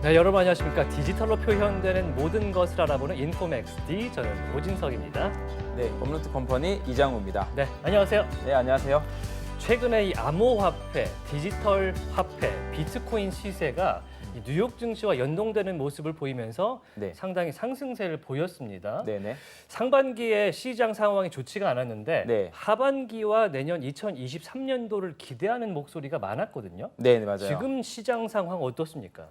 네, 여러분 안녕하십니까. 디지털로 표현되는 모든 것을 알아보는 인포맥스D, 저는 오진석입니다. 네, 업로드 컴퍼니 이장우입니다. 네, 안녕하세요. 네, 안녕하세요. 최근에 이 암호화폐, 디지털 화폐, 비트코인 시세가 이 뉴욕 증시와 연동되는 모습을 보이면서 네. 상당히 상승세를 보였습니다. 네네. 상반기에 시장 상황이 좋지가 않았는데 네. 하반기와 내년 2023년도를 기대하는 목소리가 많았거든요. 네, 맞아요. 지금 시장 상황 어떻습니까?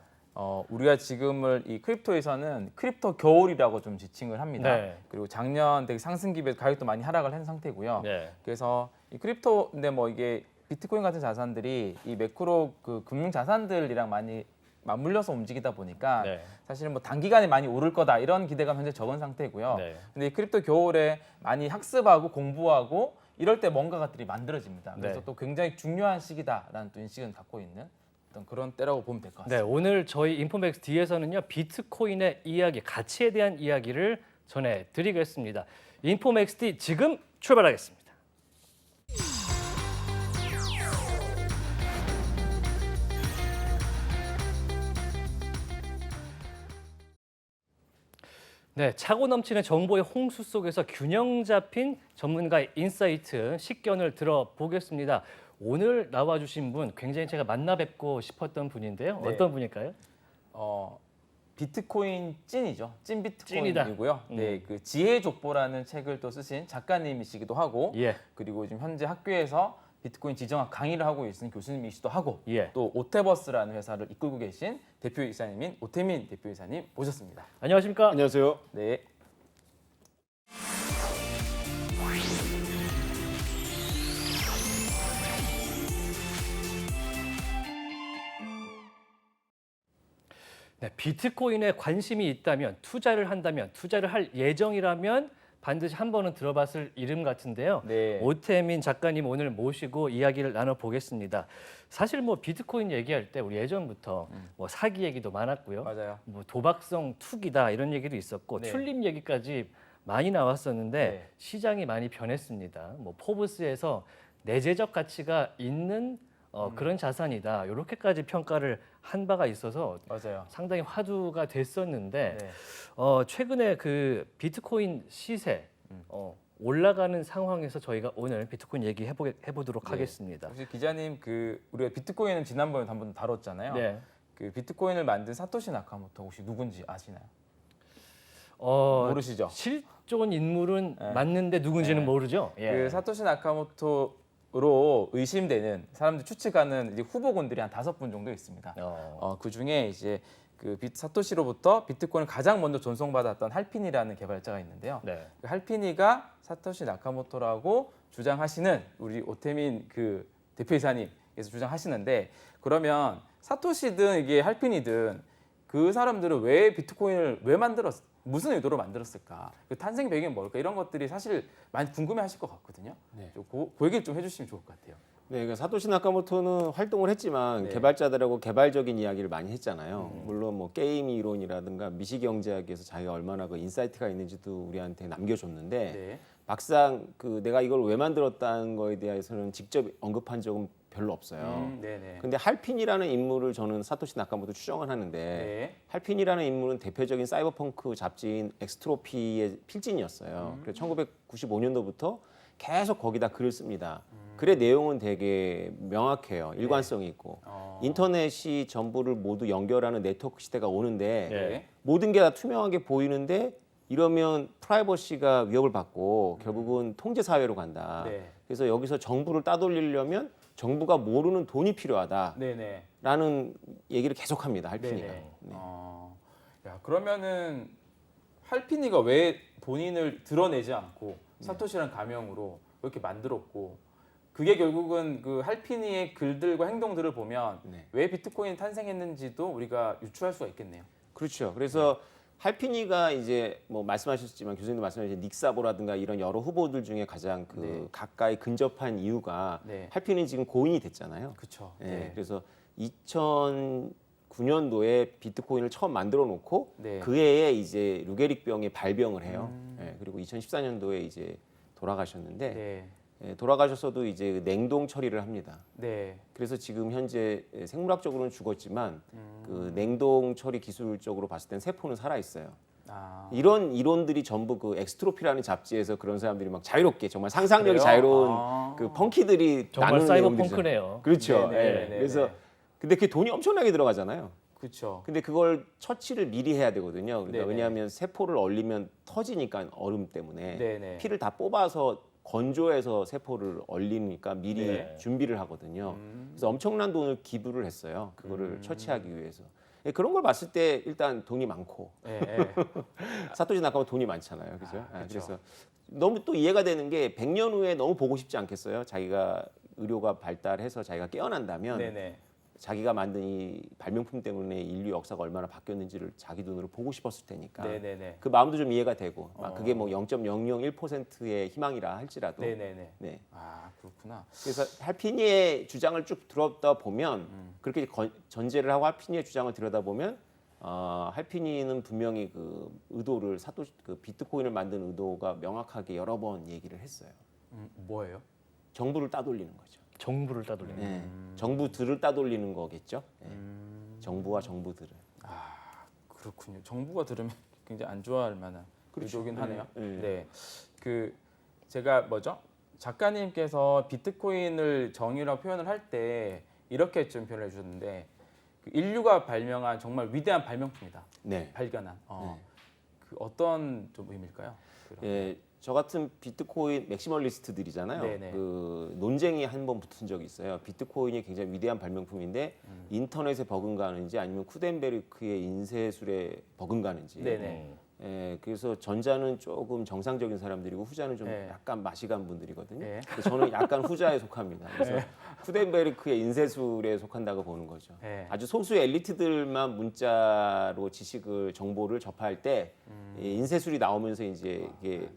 우리가 지금을 이 크립토에서는 크립토 겨울이라고 좀 지칭을 합니다. 네. 그리고 작년 되게 상승 기에 가격도 많이 하락을 한 상태고요. 네. 그래서 이 크립토인데 뭐 이게 비트코인 같은 자산들이 이 매크로 그 금융 자산들이랑 많이 맞물려서 움직이다 보니까 네. 사실은 뭐 단기간에 많이 오를 거다 이런 기대감 현재 적은 상태고요. 네. 근데 이 크립토 겨울에 많이 학습하고 공부하고 이럴 때 뭔가들이 만들어집니다. 그래서 네. 또 굉장히 중요한 시기다라는 또 인식을 갖고 있는 어떤 그런 때라고 보면 될 것 네, 같습니다. 오늘 저희 인포맥스 D에서는요, 비트코인의 이야기, 가치에 대한 이야기를 전해드리겠습니다. 인포맥스 D 지금 출발하겠습니다. 네, 차고 넘치는 정보의 홍수 속에서 균형 잡힌 전문가의 인사이트, 식견을 들어보겠습니다. 오늘 나와주신 분 굉장히 제가 만나 뵙고 싶었던 분인데요. 네. 어떤 분일까요? 비트코인 찐이죠. 찐 찐이다. 비트코인이고요. 네, 그 지혜 족보라는 책을 또 쓰신 작가님이시기도 하고, 예. 그리고 지금 현재 학교에서 비트코인 지정학 강의를 하고 계신 교수님이시기도 하고, 예. 또 오테버스라는 회사를 이끌고 계신 대표이사님인 오태민 대표이사님 모셨습니다. 안녕하십니까? 안녕하세요. 네. 네, 비트코인에 관심이 있다면, 투자를 한다면, 투자를 할 예정이라면 반드시 한 번은 들어봤을 이름 같은데요. 네. 오태민 작가님 오늘 모시고 이야기를 나눠보겠습니다. 사실 뭐 비트코인 얘기할 때 우리 예전부터 뭐 사기 얘기도 많았고요. 맞아요. 뭐 도박성 투기다 이런 얘기도 있었고 네. 튤립 얘기까지 많이 나왔었는데 네. 시장이 많이 변했습니다. 뭐 포브스에서 내재적 가치가 있는 그런 자산이다. 이렇게까지 평가를 한 바가 있어서 맞아요. 상당히 화두가 됐었는데 네. 최근에 그 비트코인 시세 올라가는 상황에서 저희가 오늘 비트코인 얘기 해보도록 네. 하겠습니다. 혹시 기자님 우리가 비트코인은 지난번에 한번 다뤘잖아요. 네. 그 비트코인을 만든 사토시 나카모토 혹시 누군지 아시나요? 모르시죠? 실존 인물은 네. 맞는데 누군지는 네. 모르죠. 예. 그 사토시 나카모토로 의심되는 사람들 추측하는 이제 후보군들이 한 5분 정도 있습니다. 그 중에 이제 그 사토시로부터 비트코인을 가장 먼저 전송받았던 할피니라는 개발자가 있는데요. 네. 그 할피니가 사토시 나카모토라고 주장하시는 우리 오태민 그 대표이사님께서 주장하시는데, 그러면 사토시든 이게 할피니든 그 사람들은 왜 비트코인을 왜 무슨 의도로 만들었을까? 그 탄생 배경이 뭘까? 이런 것들이 사실 많이 궁금해하실 것 같거든요. 네. 그 얘기를 좀 해주시면 좋을 것 같아요. 네, 그러니까 사토시 나카모토는 활동을 했지만 네. 개발자들하고 개발적인 이야기를 많이 했잖아요. 물론 뭐 게임 이론이라든가 미시경제학에서 자기가 얼마나 그 인사이트가 있는지도 우리한테 남겨줬는데 네. 막상 그 내가 이걸 왜 만들었다는 거에 대해서는 직접 언급한 적은 별로 없어요. 네네. 근데 할핀이라는 인물을 저는 사토시 나카모토 추정을 하는데 네. 할핀이라는 인물은 대표적인 사이버펑크 잡지인 엑스트로피의 필진이었어요. 그래서 1995년도부터 계속 거기다 글을 씁니다. 글의 내용은 되게 명확해요. 일관성이 있고. 인터넷이 전부를 모두 연결하는 네트워크 시대가 오는데 네. 모든 게 다 투명하게 보이는데 이러면 프라이버시가 위협을 받고 결국은 통제 사회로 간다. 네. 그래서 여기서 정부를 따돌리려면 정부가 모르는 돈이 필요하다라는 네네. 얘기를 계속합니다. 할피니가. 네네. 네. 야, 그러면은 할피니가 왜 본인을 드러내지 않고 사토시란 가명으로 이렇게 만들었고, 그게 결국은 그 할피니의 글들과 행동들을 보면 네. 왜 비트코인이 탄생했는지도 우리가 유추할 수가 있겠네요. 그렇죠. 그래서 할피니가 이제 뭐 말씀하셨지만 교수님도 말씀하신 닉사보라든가 이런 여러 후보들 중에 가장 그 네. 가까이 근접한 이유가 네. 할피니 지금 고인이 됐잖아요. 그렇죠. 네. 그래서 2009년도에 비트코인을 처음 만들어 놓고 네. 그 해에 이제 루게릭병에 발병을 해요. 네. 그리고 2014년도에 이제 돌아가셨는데 네. 돌아가셨어도 이제 냉동 처리를 합니다. 네. 그래서 지금 현재 생물학적으로는 죽었지만 그 냉동 처리 기술적으로 봤을 땐 세포는 살아 있어요. 아. 이런 이론들이 전부 그 엑스트로피라는 잡지에서 그런 사람들이 막 자유롭게 정말 상상력이 그래요? 자유로운 아. 그 펑키들이 정말 나누는 사이버 내용들이죠. 펑크네요. 그렇죠. 네네, 예. 네네. 그래서 근데 그게 돈이 엄청나게 들어가잖아요. 그렇죠. 근데 그걸 처치를 미리 해야 되거든요. 그러니까 네네. 왜냐하면 세포를 얼리면 터지니까 얼음 때문에 네네. 피를 다 뽑아서 건조해서 세포를 얼리니까 미리 네. 준비를 하거든요. 그래서 엄청난 돈을 기부를 했어요. 그거를 처치하기 위해서. 예, 그런 걸 봤을 때 일단 돈이 많고 예, 예. 사토시 나카모 돈이 많잖아요. 그죠? 아, 그렇죠. 그래서 너무 또 이해가 되는 게 100년 후에 너무 보고 싶지 않겠어요? 자기가 의료가 발달해서 자기가 깨어난다면 네네. 자기가 만든 이 발명품 때문에 인류 역사가 얼마나 바뀌었는지를 자기 눈으로 보고 싶었을 테니까 네네네. 그 마음도 좀 이해가 되고 그게 뭐 0.001%의 희망이라 할지라도 네네네. 네. 아 그렇구나. 그래서 할피니의 주장을 쭉 들었다 보면 그렇게 전제를 하고 할피니의 주장을 들여다보면 할피니는 분명히 그 의도를 그 비트코인을 만든 의도가 명확하게 여러 번 얘기를 했어요. 뭐예요? 정부를 따돌리는 거죠. 정부를 따돌리는. 네. 정부들을 따돌리는 거겠죠. 네. 정부와 정부들을. 아 그렇군요. 정부가 들으면 굉장히 안 좋아할 만한 의도긴 하네요. 네. 네. 그 제가 뭐죠? 작가님께서 비트코인을 정의라고 표현을 할 때 이렇게 좀 표현해 주셨는데 그 인류가 발명한 정말 위대한 발명품이다. 네. 발견한. 그 어떤 좀 의미일까요? 그런. 예, 저 같은 비트코인 맥시멀리스트들이잖아요. 네네. 그 논쟁이 한 번 붙은 적이 있어요. 비트코인이 굉장히 위대한 발명품인데 인터넷에 버금가는지 아니면 쿠덴베르크의 인쇄술에 버금가는지. 네네. 예, 그래서 전자는 조금 정상적인 사람들이고 후자는 좀 네. 약간 맛이 간 분들이거든요. 네. 근데 저는 약간 후자에 속합니다. 그래서 쿠덴베르크의 인쇄술에 속한다고 보는 거죠. 네. 아주 소수의 엘리트들만 문자로 지식을 정보를 접할 때 이 인쇄술이 나오면서 이제 이게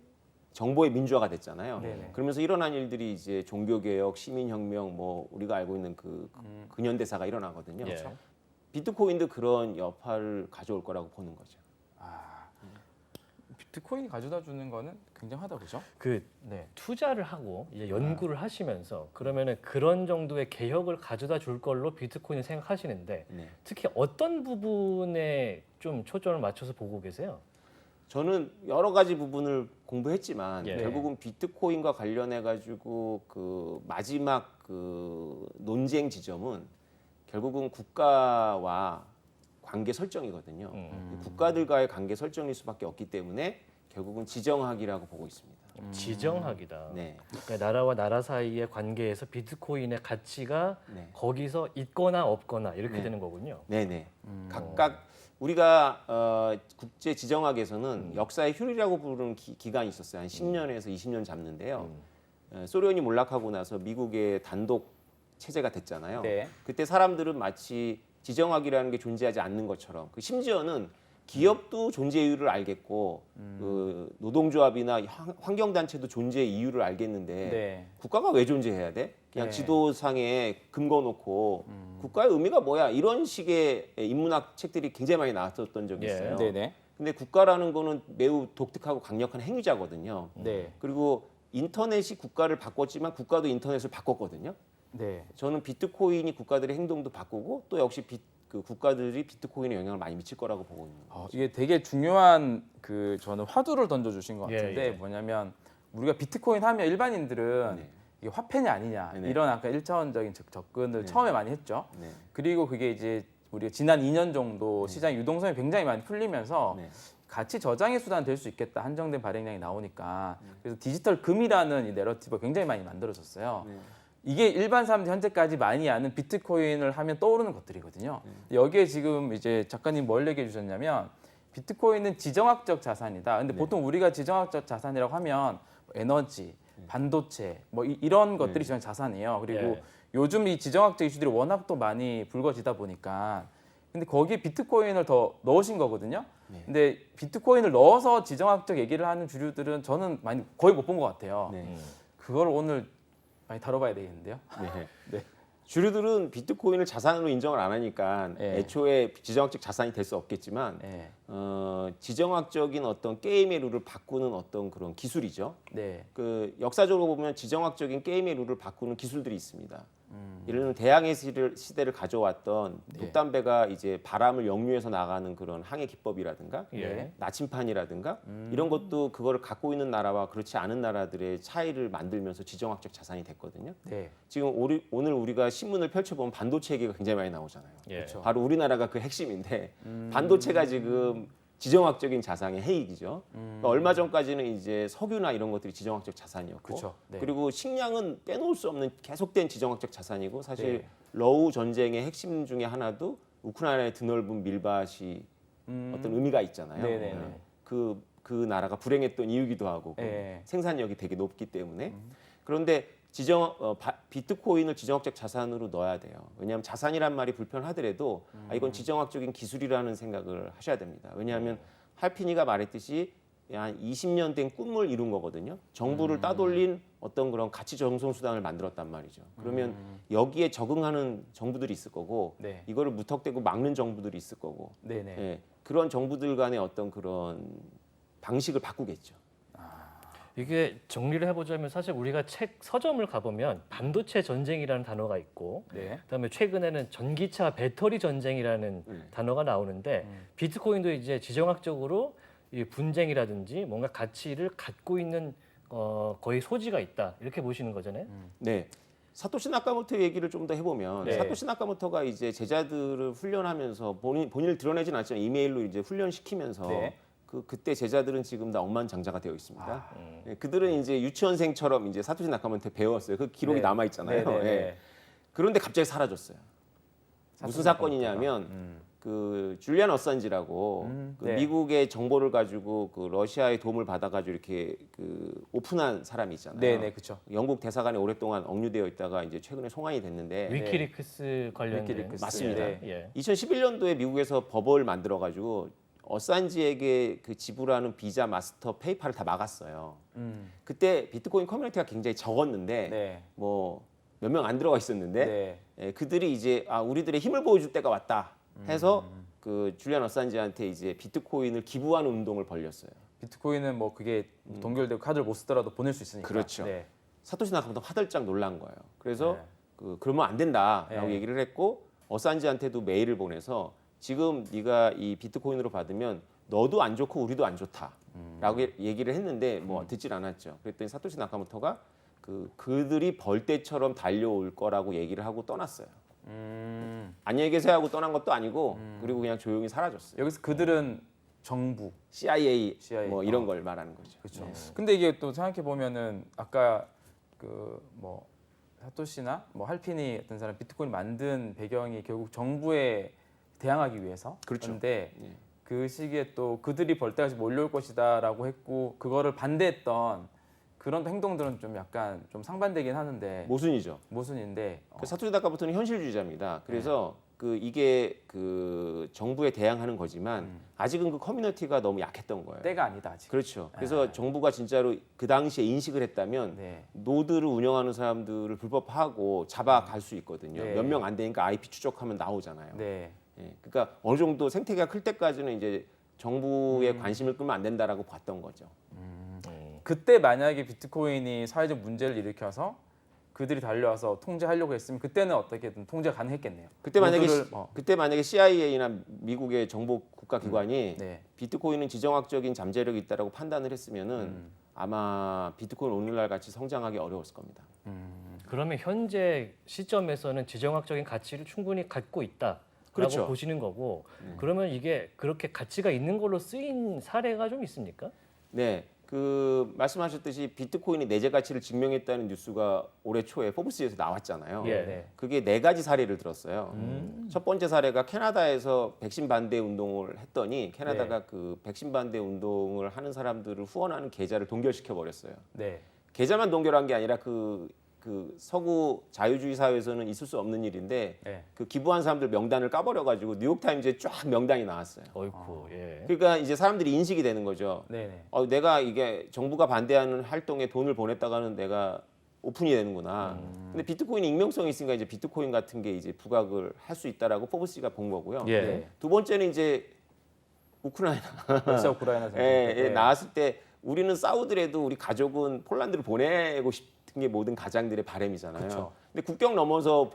정보의 민주화가 됐잖아요. 네네. 그러면서 일어난 일들이 이제 종교개혁, 시민혁명, 뭐 우리가 알고 있는 그 근현대사가 일어나거든요. 예. 비트코인도 그런 여파를 가져올 거라고 보는 거죠. 아 비트코인이 가져다 주는 거는 굉장하다 그죠? 그 네. 투자를 하고 이제 연구를 하시면서 그러면은 그런 정도의 개혁을 가져다 줄 걸로 비트코인을 생각하시는데 네. 특히 어떤 부분에 좀 초점을 맞춰서 보고 계세요? 저는 여러 가지 부분을 공부했지만 예. 결국은 비트코인과 관련해 가지고 그 마지막 그 논쟁 지점은 결국은 국가와 관계 설정이거든요. 국가들과의 관계 설정일 수밖에 없기 때문에 결국은 지정학이라고 보고 있습니다. 지정학이다. 네. 그러니까 나라와 나라 사이의 관계에서 비트코인의 가치가 네. 거기서 있거나 없거나 이렇게 네. 되는 거군요. 네네. 각각 우리가 국제 지정학에서는 역사의 휴일이라고 부르는 기간이 있었어요. 한 10년에서 20년 잡는데요. 소련이 몰락하고 나서 미국의 단독 체제가 됐잖아요. 네. 그때 사람들은 마치 지정학이라는 게 존재하지 않는 것처럼 심지어는 기업도 존재 이유를 알겠고 그 노동조합이나 환경단체도 존재 이유를 알겠는데 네. 국가가 왜 존재해야 돼? 그냥 네. 지도상에 금 거놓고 국가의 의미가 뭐야? 이런 식의 인문학 책들이 굉장히 많이 나왔었던 적이 예. 있어요. 네네. 근데 국가라는 거는 매우 독특하고 강력한 행위자거든요. 네. 그리고 인터넷이 국가를 바꿨지만 국가도 인터넷을 바꿨거든요. 네. 저는 비트코인이 국가들의 행동도 바꾸고 또 역시 그 국가들이 비트코인에 영향을 많이 미칠 거라고 보고 있는 거예요. 이게 되게 중요한 그 저는 화두를 던져주신 것 예, 같은데 예. 뭐냐면 우리가 비트코인 하면 일반인들은 네. 이게 화폐냐 아니냐 네네. 이런 아까 1차원적인 접근을 네. 처음에 많이 했죠. 네. 그리고 그게 이제 우리가 지난 2년 정도 시장 유동성이 굉장히 많이 풀리면서 네. 가치 저장의 수단 될 수 있겠다 한정된 발행량이 나오니까 그래서 디지털 금이라는 이 내러티브가 굉장히 많이 만들어졌어요. 네. 이게 일반 사람들이 현재까지 많이 아는 비트코인을 하면 떠오르는 것들이거든요. 여기에 지금 이제 작가님 뭘 얘기해 주셨냐면 비트코인은 지정학적 자산이다. 근데 보통 우리가 지정학적 자산이라고 하면 에너지, 반도체 뭐 이런 것들이 지정 자산이에요. 그리고 예. 요즘 이 지정학적 이슈들이 워낙 또 많이 불거지다 보니까 근데 거기에 비트코인을 더 넣으신 거거든요. 근데 비트코인을 넣어서 지정학적 얘기를 하는 주류들은 저는 많이 거의 못 본 것 같아요. 네. 그걸 오늘 많이 다뤄봐야 되겠는데요. 네. 네. 주류들은 비트코인을 자산으로 인정을 안 하니까 예. 애초에 지정학적 자산이 될 수 없겠지만 네. 지정학적인 어떤 게임의 룰을 바꾸는 어떤 그런 기술이죠. 네. 그 역사적으로 보면 지정학적인 게임의 룰을 바꾸는 기술들이 있습니다. 예를 들면 대항해 시대를 가져왔던 돛담배가 이제 바람을 역류해서 나가는 그런 항해 기법이라든가 예. 나침판이라든가 이런 것도 그거를 갖고 있는 나라와 그렇지 않은 나라들의 차이를 만들면서 지정학적 자산이 됐거든요. 네. 지금 오늘 우리가 신문을 펼쳐보면 반도체 얘기가 굉장히 많이 나오잖아요. 예. 그렇죠. 바로 우리나라가 그 핵심인데 반도체가 지금 지정학적인 자산의 해익이죠. 그러니까 얼마 전까지는 이제 석유나 이런 것들이 지정학적 자산이었고, 그렇죠. 네. 그리고 식량은 빼놓을 수 없는 계속된 지정학적 자산이고 사실 네. 러우 전쟁의 핵심 중에 하나도 우크라이나의 드넓은 밀밭이 어떤 의미가 있잖아요. 네네네. 그 나라가 불행했던 이유기도 하고 그 네. 생산력이 되게 높기 때문에 그런데 비트코인을 지정학적 자산으로 넣어야 돼요. 왜냐하면 자산이란 말이 불편하더라도 이건 지정학적인 기술이라는 생각을 하셔야 됩니다. 왜냐하면 할피니가 말했듯이 한 20년 된 꿈을 이룬 거거든요. 정부를 따돌린 어떤 그런 가치 정성 수단을 만들었단 말이죠. 그러면 여기에 적응하는 정부들이 있을 거고 네. 이거를 무턱대고 막는 정부들이 있을 거고 네네. 예, 그런 정부들 간의 어떤 그런 방식을 바꾸겠죠. 이게 정리를 해보자면 사실 우리가 책 서점을 가보면 반도체 전쟁이라는 단어가 있고 네. 그다음에 최근에는 전기차 배터리 전쟁이라는 단어가 나오는데 비트코인도 이제 지정학적으로 이 분쟁이라든지 뭔가 가치를 갖고 있는 거의 소지가 있다 이렇게 보시는 거잖아요. 네. 사토시 나카모토 얘기를 좀 더 해보면 네. 사토시 나카모토가 이제 제자들을 훈련하면서 본인을 드러내진 않지만 이메일로 이제 훈련시키면서 네. 그때 제자들은 지금 다 억만장자가 되어 있습니다. 네, 그들은 이제 유치원생처럼 이제 사토시 나카모토 배웠어요. 그 기록이 네. 남아 있잖아요. 네네네. 예. 그런데 갑자기 사라졌어요. 무슨 사건이냐면 그 줄리안 어산지라고 그 네. 미국의 정보를 가지고 그 러시아의 도움을 받아가지고 이렇게 그 오픈한 사람이 있잖아요. 네네. 그렇죠. 영국 대사관에 오랫동안 억류되어 있다가 이제 최근에 송환이 됐는데 위키리크스 관련된 위키리크스. 맞습니다. 네. 예. 2011년도에 미국에서 법을 만들어 가지고 어산지에게 그 지불하는 비자, 마스터, 페이팔을 다 막았어요. 그때 비트코인 커뮤니티가 굉장히 적었는데 네. 뭐 몇 명 안 들어가 있었는데 네. 예, 그들이 이제 우리들의 힘을 보여줄 때가 왔다 해서 그 줄리안 어산지한테 이제 비트코인을 기부하는 운동을 벌였어요. 비트코인은 뭐 그게 동결되고 카드를 못 쓰더라도 보낼 수 있으니까. 그렇죠. 네. 사토시 나카모토 화들짝 놀란 거예요. 그래서 네. 그러면 안 된다라고 네. 얘기를 했고 어산지한테도 메일을 보내서 지금 네가 이 비트코인으로 받으면 너도 안 좋고 우리도 안 좋다라고 얘기를 했는데 뭐 듣질 않았죠. 그랬더니 사토시 나카모토가 그들이 벌떼처럼 달려올 거라고 얘기를 하고 떠났어요. 안녕히 계세요 하고 떠난 것도 아니고 그리고 그냥 조용히 사라졌어요. 여기서 그들은 정부. CIA, CIA. 뭐 이런 걸 말하는 거죠. 그렇죠. 근데 이게 또 생각해 보면은 아까 그 뭐 사토시나 뭐 할피니 같은 사람 비트코인 만든 배경이 결국 정부에 대항하기 위해서. 그렇죠. 그런데 예. 그 시기에 또 그들이 벌떼같이 몰려올 것이다라고 했고 그거를 반대했던 그런 행동들은 좀 약간 좀 상반되긴 하는데 모순이죠. 모순인데 사토시 나카모토는 현실주의자입니다. 그래서 이게 그 정부에 대항하는 거지만 아직은 그 커뮤니티가 너무 약했던 거예요. 때가 아니다 아직. 그렇죠. 그래서 정부가 진짜로 그 당시에 인식을 했다면 네. 노드를 운영하는 사람들을 불법화하고 잡아갈 수 있거든요. 네. 몇 명 안 되니까 IP 추적하면 나오잖아요. 네. 예, 그러니까 어느 정도 생태계가 클 때까지는 이제 정부의 관심을 끌면 안 된다라고 봤던 거죠. 그때 만약에 비트코인이 사회적 문제를 일으켜서 그들이 달려와서 통제하려고 했으면 그때는 어떻게든 통제가 가능했겠네요. 그때 만약에 모두를, 그때 만약에 CIA나 미국의 정보 국가 기관이 네. 비트코인은 지정학적인 잠재력이 있다라고 판단을 했으면은 아마 비트코인 오늘날 같이 성장하기 어려웠을 겁니다. 그러면 현재 시점에서는 지정학적인 가치를 충분히 갖고 있다라고 그렇죠. 보시는 거고 그러면 이게 그렇게 가치가 있는 걸로 쓰인 사례가 좀 있습니까? 네, 그 말씀하셨듯이 비트코인이 내재 가치를 증명했다는 뉴스가 올해 초에 포브스에서 나왔잖아요. 예. 네. 그게 4가지 사례를 들었어요. 첫 번째 사례가 캐나다에서 백신 반대 운동을 했더니 캐나다가 그 백신 반대 운동을 하는 사람들을 후원하는 계좌를 동결시켜 버렸어요. 네. 계좌만 동결한 게 아니라 그 서구 자유주의 사회에서는 있을 수 없는 일인데 네. 그 기부한 사람들 명단을 까버려가지고 뉴욕 타임즈에 쫙 명단이 나왔어요. 어이쿠, 예. 그러니까 이제 사람들이 인식이 되는 거죠. 네네. 내가 이게 정부가 반대하는 활동에 돈을 보냈다가는 내가 오픈이 되는구나. 근데 비트코인이 익명성이 있으니까 이제 비트코인 같은 게 이제 부각을 할 수 있다라고 포브스가 본 거고요. 예. 네. 두 번째는 이제 우크라이나 러시아 우크라이나 전쟁 예, 때. 나왔을 때 우리는 싸우더라도 우리 가족은 폴란드를 보내고 싶은 게 모든 가장들의 바람이잖아요. 그쵸. 근데 국경 넘어서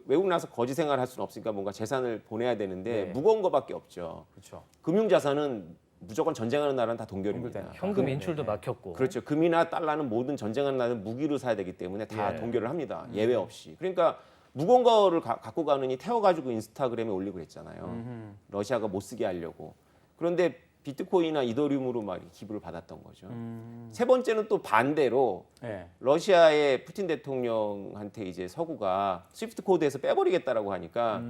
외국 나서 거지 생활할 수는 없으니까 뭔가 재산을 보내야 되는데 네. 무거운 거밖에 없죠. 그렇죠. 금융 자산은 무조건 전쟁하는 나라는 다 동결입니다. 동결되는 현금 네, 인출도 네. 막혔고. 그렇죠. 금이나 달러는 모든 전쟁하는 나라는 무기로 사야 되기 때문에 다 예. 동결을 합니다. 예외 없이. 그러니까 무거운 거를 갖고 가느니 태워가지고 인스타그램에 올리고 그랬잖아요. 러시아가 못 쓰게 하려고. 그런데 비트코인이나 이더리움으로 막 기부를 받았던 거죠. 세 번째는 또 반대로 네. 러시아의 푸틴 대통령한테 이제 서구가 스위프트 코드에서 빼버리겠다라고 하니까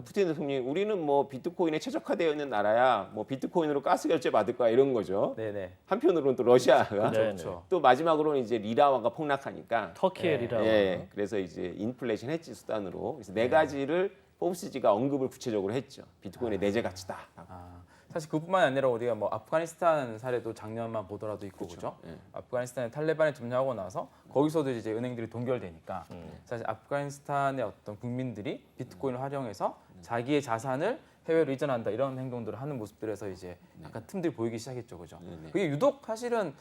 푸틴 대통령이 우리는 뭐 비트코인에 최적화되어 있는 나라야, 뭐 비트코인으로 가스 결제 받을 거야 이런 거죠. 네네. 한편으로는 또 러시아가 네, 그렇죠. 또 마지막으로는 이제 리라화가 폭락하니까 터키의 네. 리라. 예, 그래서 이제 인플레이션 해지 수단으로 그래서 네 가지를 포브스지가 언급을 구체적으로 했죠. 비트코인의 내재 가치다. 사실 그뿐만 아니라 우리가 뭐 아프가니스탄 사례도 작년만 보더라도 있고 그죠? 예. 아프가니스탄에 탈레반이 점령하고 나서 거기서도 이제 은행들이 동결되니까 사실 아프가니스탄의 어떤 국민들이 비트코인을 활용해서 자기의 자산을 해외로 이전한다 이런 행동들을 하는 모습들에서 이제 약간 틈들이 보이기 시작했죠, 그죠? 네. 그게 유독 사실은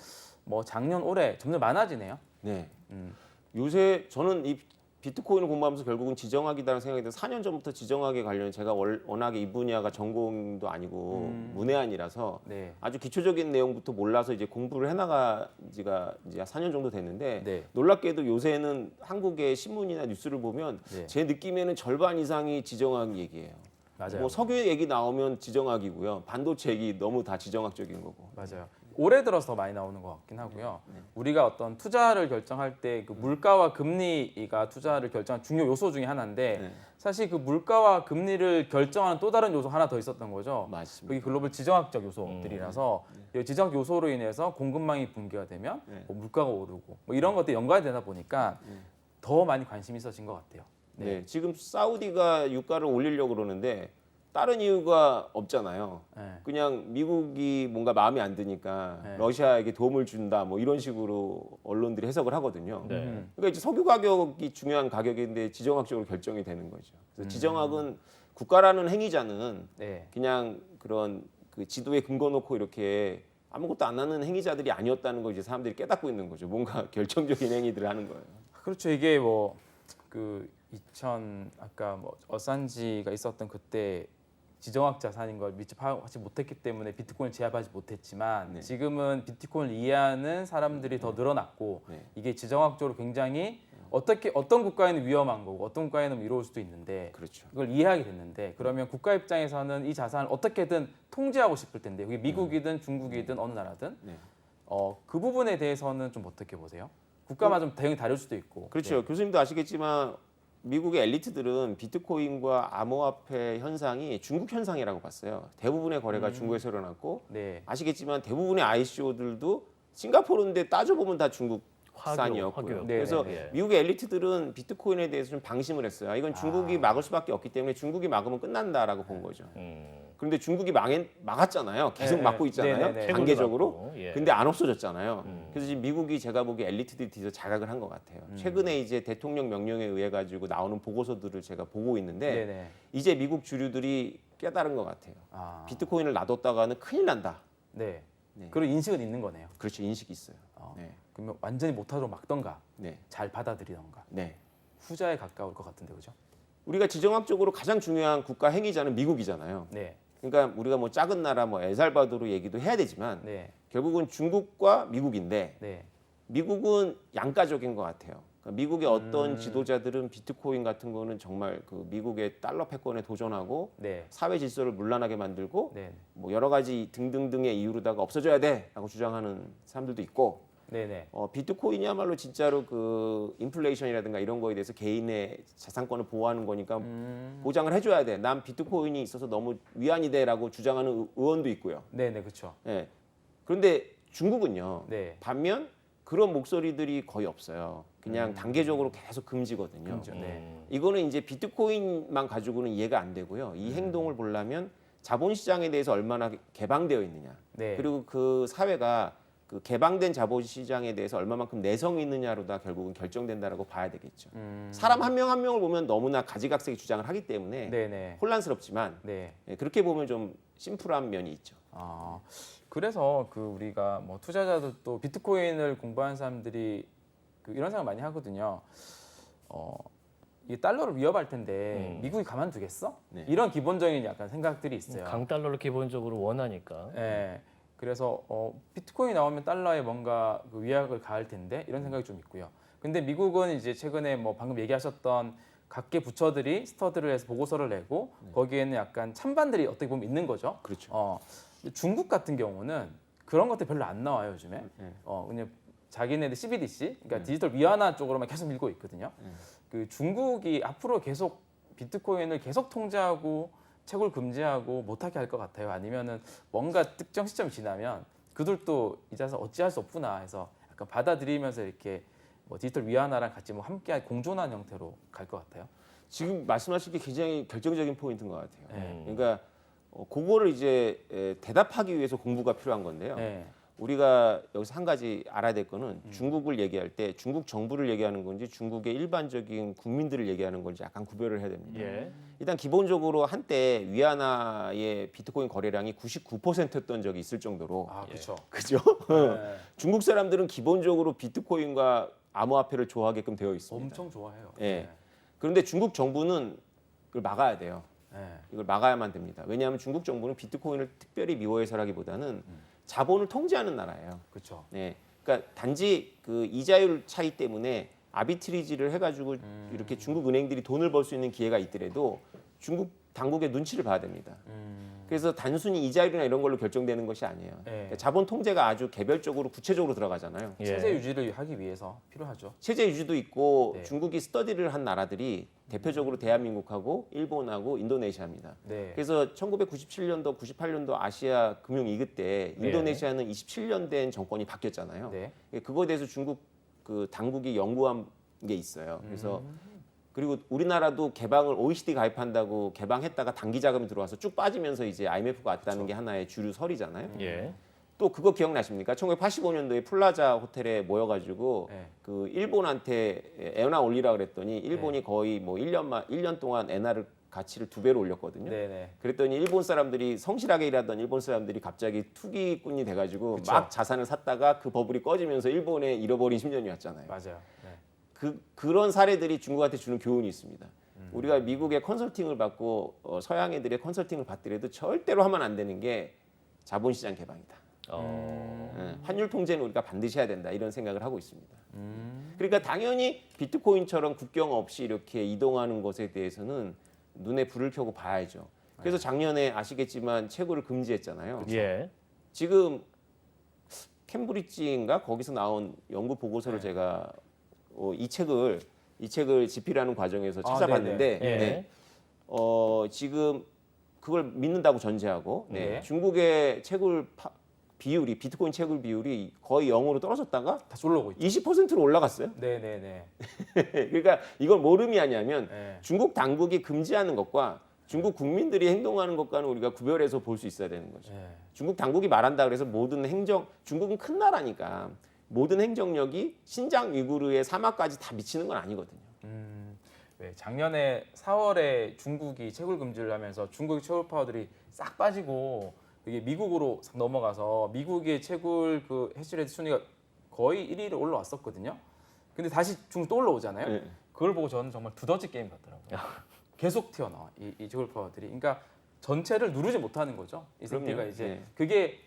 뭐 작년 올해 점점 많아지네요. 네. 음. 요새 저는 이 비트코인을 공부하면서 결국은 지정학이라는 생각이 들어서 4년 전부터 지정학에 관련 제가 워낙에 이 분야가 전공도 아니고 문외한이라서 네. 아주 기초적인 내용부터 몰라서 이제 공부를 해나가 지가 이제 4년 정도 됐는데 네. 놀랍게도 요새는 한국의 신문이나 뉴스를 보면 네. 제 느낌에는 절반 이상이 지정학 얘기예요. 맞아요. 뭐 석유 얘기 나오면 지정학이고요. 반도체 얘기 너무 다 지정학적인 거고. 맞아요. 올해 들어서 더 많이 나오는 것 같긴 하고요. 우리가 어떤 투자를 결정할 때 그 물가와 금리가 투자를 결정한 중요 요소 중에 하나인데 네. 사실 그 물가와 금리를 결정하는 또 다른 요소 하나 더 있었던 거죠. 맞습니다. 그게 글로벌 지정학적 요소들이라서 이 지정학 요소로 인해서 공급망이 붕괴가 되면 네. 뭐 물가가 오르고 뭐 이런 것들이 연관이 되다 보니까 더 많이 관심이 있어진 것 같아요. 네. 지금 사우디가 유가를 올리려고 그러는데 다른 이유가 없잖아요. 네. 그냥 미국이 뭔가 마음에 안 드니까 네. 러시아에게 도움을 준다 뭐 이런 식으로 언론들이 해석을 하거든요. 네. 그러니까 이제 석유 가격이 중요한 가격인데 지정학적으로 결정이 되는 거죠. 그래서 지정학은 국가라는 행위자는 네. 그냥 그런 그 지도에 근거 놓고 이렇게 아무것도 안 하는 행위자들이 아니었다는 걸 이제 사람들이 깨닫고 있는 거죠. 뭔가 결정적인 행위들을 하는 거예요. 그렇죠. 이게 뭐 그 2000 아까 뭐 어산지가 있었던 그때 지정학 자산인 걸 미처 파악하지 못했기 때문에 비트코인을 제압하지 못했지만 네. 지금은 비트코인을 이해하는 사람들이 더 늘어났고 네. 이게 지정학적으로 굉장히 어떤 국가에는 위험한 거고 어떤 국가에는 이로울 수도 있는데 그렇죠. 그걸 이해하게 됐는데 그러면 국가 입장에서는 이 자산을 어떻게든 통제하고 싶을 텐데 그게 미국이든 중국이든 어느 나라든 네. 그 부분에 대해서는 좀 어떻게 보세요? 국가마다 좀 대응이 다를 수도 있고 그렇죠. 네. 교수님도 아시겠지만 미국의 엘리트들은 비트코인과 암호화폐 현상이 중국 현상이라고 봤어요. 대부분의 거래가 중국에서 일어났고 네. 아시겠지만 대부분의 ICO들도 싱가포르인데 따져보면 다 중국산이었고요. 화교. 그래서 네네. 미국의 엘리트들은 비트코인에 대해서 좀 방심을 했어요. 아, 이건 중국이 막을 수밖에 없기 때문에 중국이 막으면 끝난다라고 본 거죠. 그런데 중국이 막았잖아요. 계속 네, 막고 네. 있잖아요. 네, 네. 단계적으로. 막고, 예. 근데 안 없어졌잖아요. 그래서 지금 미국이 제가 보기에 엘리트들이 뒤에서 자각을 한 것 같아요. 최근에 이제 대통령 명령에 의해 가지고 나오는 보고서들을 제가 보고 있는데 네네. 이제 미국 주류들이 깨달은 것 같아요. 아, 비트코인을 놔뒀다가는 큰일 난다. 네. 네. 그런 인식은 있는 거네요. 그렇죠. 인식이 있어요. 어. 네. 그러면 완전히 못하도록 막던가 네. 잘 받아들이던가 네. 후자에 가까울 것 같은데 그죠? 우리가 지정학적으로 가장 중요한 국가 행위자는 미국이잖아요. 네, 그러니까 우리가 뭐 작은 나라 뭐 엘살바도르 얘기도 해야 되지만 네, 결국은 중국과 미국인데 네, 미국은 양가적인 것 같아요. 그러니까 미국의 어떤 지도자들은 비트코인 같은 거는 정말 그 미국의 달러 패권에 도전하고 네, 사회 질서를 문란하게 만들고 네, 뭐 여러 가지 등등등의 이유로다가 없어져야 돼라고 주장하는 사람들도 있고 네, 네. 비트코인이야말로 진짜로 그 인플레이션이라든가 이런 거에 대해서 개인의 자산권을 보호하는 거니까 보장을 해줘야 돼. 난 비트코인이 있어서 너무 위안이 돼라고 주장하는 의원도 있고요. 네, 네, 그렇죠. 예. 그런데 중국은요. 네, 반면 그런 목소리들이 거의 없어요. 그냥 단계적으로 계속 금지거든요. 금지요. 네, 이거는 이제 비트코인만 가지고는 이해가 안 되고요. 이 행동을 보려면 자본시장에 대해서 얼마나 개방되어 있느냐. 네, 그리고 그 사회가 그 개방된 자본시장에 대해서 얼마만큼 내성이 있느냐로 다 결국은 결정된다라고 봐야 되겠죠. 사람 한 명 한 명을 보면 너무나 가지각색의 주장을 하기 때문에 네네. 혼란스럽지만 네. 그렇게 보면 좀 심플한 면이 있죠. 아, 그래서 그 우리가 뭐 투자자도 또 비트코인을 공부하는 사람들이 그 이런 생각 많이 하거든요. 이 달러를 위협할 텐데 미국이 가만두겠어? 네. 이런 기본적인 약간 생각들이 있어요. 강달러를 기본적으로 원하니까. 예. 그래서 비트코인이 나오면 달러에 뭔가 그 위약을 가할 텐데 이런 생각이 좀 있고요. 근데 미국은 이제 최근에 뭐 방금 얘기하셨던 각계 부처들이 스터디를 해서 보고서를 내고 거기에는 약간 찬반들이 어떻게 보면 있는 거죠. 그렇죠. 근데 중국 같은 경우는 그런 것들 별로 안 나와요 요즘에. 그냥 자기네들 CBDC, 그러니까 디지털 위안화 쪽으로만 계속 밀고 있거든요. 그 중국이 앞으로 계속 비트코인을 계속 통제하고 채굴 금지하고 못하게 할 것 같아요. 아니면은 뭔가 특정 시점이 지나면 그들도 이 자산 어찌할 수 없구나 해서 약간 받아들이면서 이렇게 뭐 디지털 위안화랑 같이 뭐 함께 공존한 형태로 갈 것 같아요. 지금 말씀하신 게 굉장히 결정적인 포인트인 것 같아요. 네. 그러니까 그거를 이제 대답하기 위해서 공부가 필요한 건데요. 네. 우리가 여기서 한 가지 알아야 될 거는 중국을 얘기할 때 중국 정부를 얘기하는 건지 중국의 일반적인 국민들을 얘기하는 건지 약간 구별을 해야 됩니다. 예. 일단 기본적으로 한때 위안화의 비트코인 거래량이 99%였던 적이 있을 정도로 아 그렇죠. 그죠? 네. 중국 사람들은 기본적으로 비트코인과 암호화폐를 좋아하게끔 되어 있습니다. 엄청 좋아해요. 예. 그런데 중국 정부는 그걸 막아야 돼요. 네. 이걸 막아야만 됩니다. 왜냐하면 중국 정부는 비트코인을 특별히 미워해서라기보다는 자본을 통제하는 나라예요. 그렇죠. 네, 그러니까 단지 그 이자율 차이 때문에 아비트리지를 해가지고 이렇게 중국 은행들이 돈을 벌 수 있는 기회가 있더라도 중국 당국의 눈치를 봐야 됩니다. 그래서 단순히 이자율이나 이런 걸로 결정되는 것이 아니에요. 네. 그러니까 자본 통제가 아주 개별적으로 구체적으로 들어가잖아요. 예. 체제 유지를 하기 위해서 필요하죠. 체제 유지도 있고 네. 중국이 스터디를 한 나라들이 대표적으로 대한민국하고 일본하고 인도네시아입니다. 네. 그래서 1997년도, 98년도 아시아 금융 위기 때 인도네시아는 27년 된 정권이 바뀌었잖아요. 네. 그거에 대해서 중국 그 당국이 연구한 게 있어요. 그래서 그리고 우리나라도 개방을 OECD 가입한다고 개방했다가 단기 자금이 들어와서 쭉 빠지면서 이제 IMF가 왔다는 게 하나의 주류 설이잖아요. 예. 또 그거 기억나십니까? 1985년도에 플라자 호텔에 모여가지고 네. 그 일본한테 엔화 올리라 그랬더니 일본이 거의 뭐 1년 동안 엔화를 가치를 2배로 올렸거든요. 네네. 그랬더니 일본 사람들이 성실하게 일하던 일본 사람들이 갑자기 투기꾼이 돼가지고 그쵸. 막 자산을 샀다가 그 버블이 꺼지면서 일본에 잃어버린 10년이었잖아요. 맞아요. 네. 그런 사례들이 중국한테 주는 교훈이 있습니다. 우리가 미국의 컨설팅을 받고 서양 애들의 컨설팅을 받더라도 절대로 하면 안 되는 게 자본시장 개방이다. 환율 통제는 우리가 반드시 해야 된다 이런 생각을 하고 있습니다. 그러니까 당연히 비트코인처럼 국경 없이 이렇게 이동하는 것에 대해서는 눈에 불을 켜고 봐야죠. 그래서 작년에 아시겠지만 채굴을 금지했잖아요. 예. 지금 캠브리지인가 거기서 나온 연구 보고서를 제가 이 책을 집필하는 과정에서 찾아봤는데 예. 네. 지금 그걸 믿는다고 전제하고 네. 중국의 채굴 비율이 비트코인 채굴 비율이 거의 0으로 떨어졌다가 다시 올라오고 있죠. 20%로 올라갔어요. 네네네. 그러니까 이걸 뭘 의미하냐면 네. 중국 당국이 금지하는 것과 중국 국민들이 행동하는 것과는 우리가 구별해서 볼 수 있어야 되는 거죠. 네. 중국 당국이 말한다 그래서 모든 중국은 큰 나라니까 모든 행정력이 신장 위구르의 사막까지 다 미치는 건 아니거든요. 네, 작년에 4월에 중국이 채굴 금지를 하면서 중국의 채굴 파워들이 싹 빠지고 이게 미국으로 싹 넘어가서 미국의 채굴 그 해시레이트 순위가 거의 1위로 올라왔었거든요. 근데 다시 중국 또 올라오잖아요. 네. 그걸 보고 저는 정말 두더지 게임 같더라고요. 계속 튀어나와 이 채굴 파워들이. 그러니까 전체를 누르지 못하는 거죠. 이 상태가 그럼요. 이제 네. 그게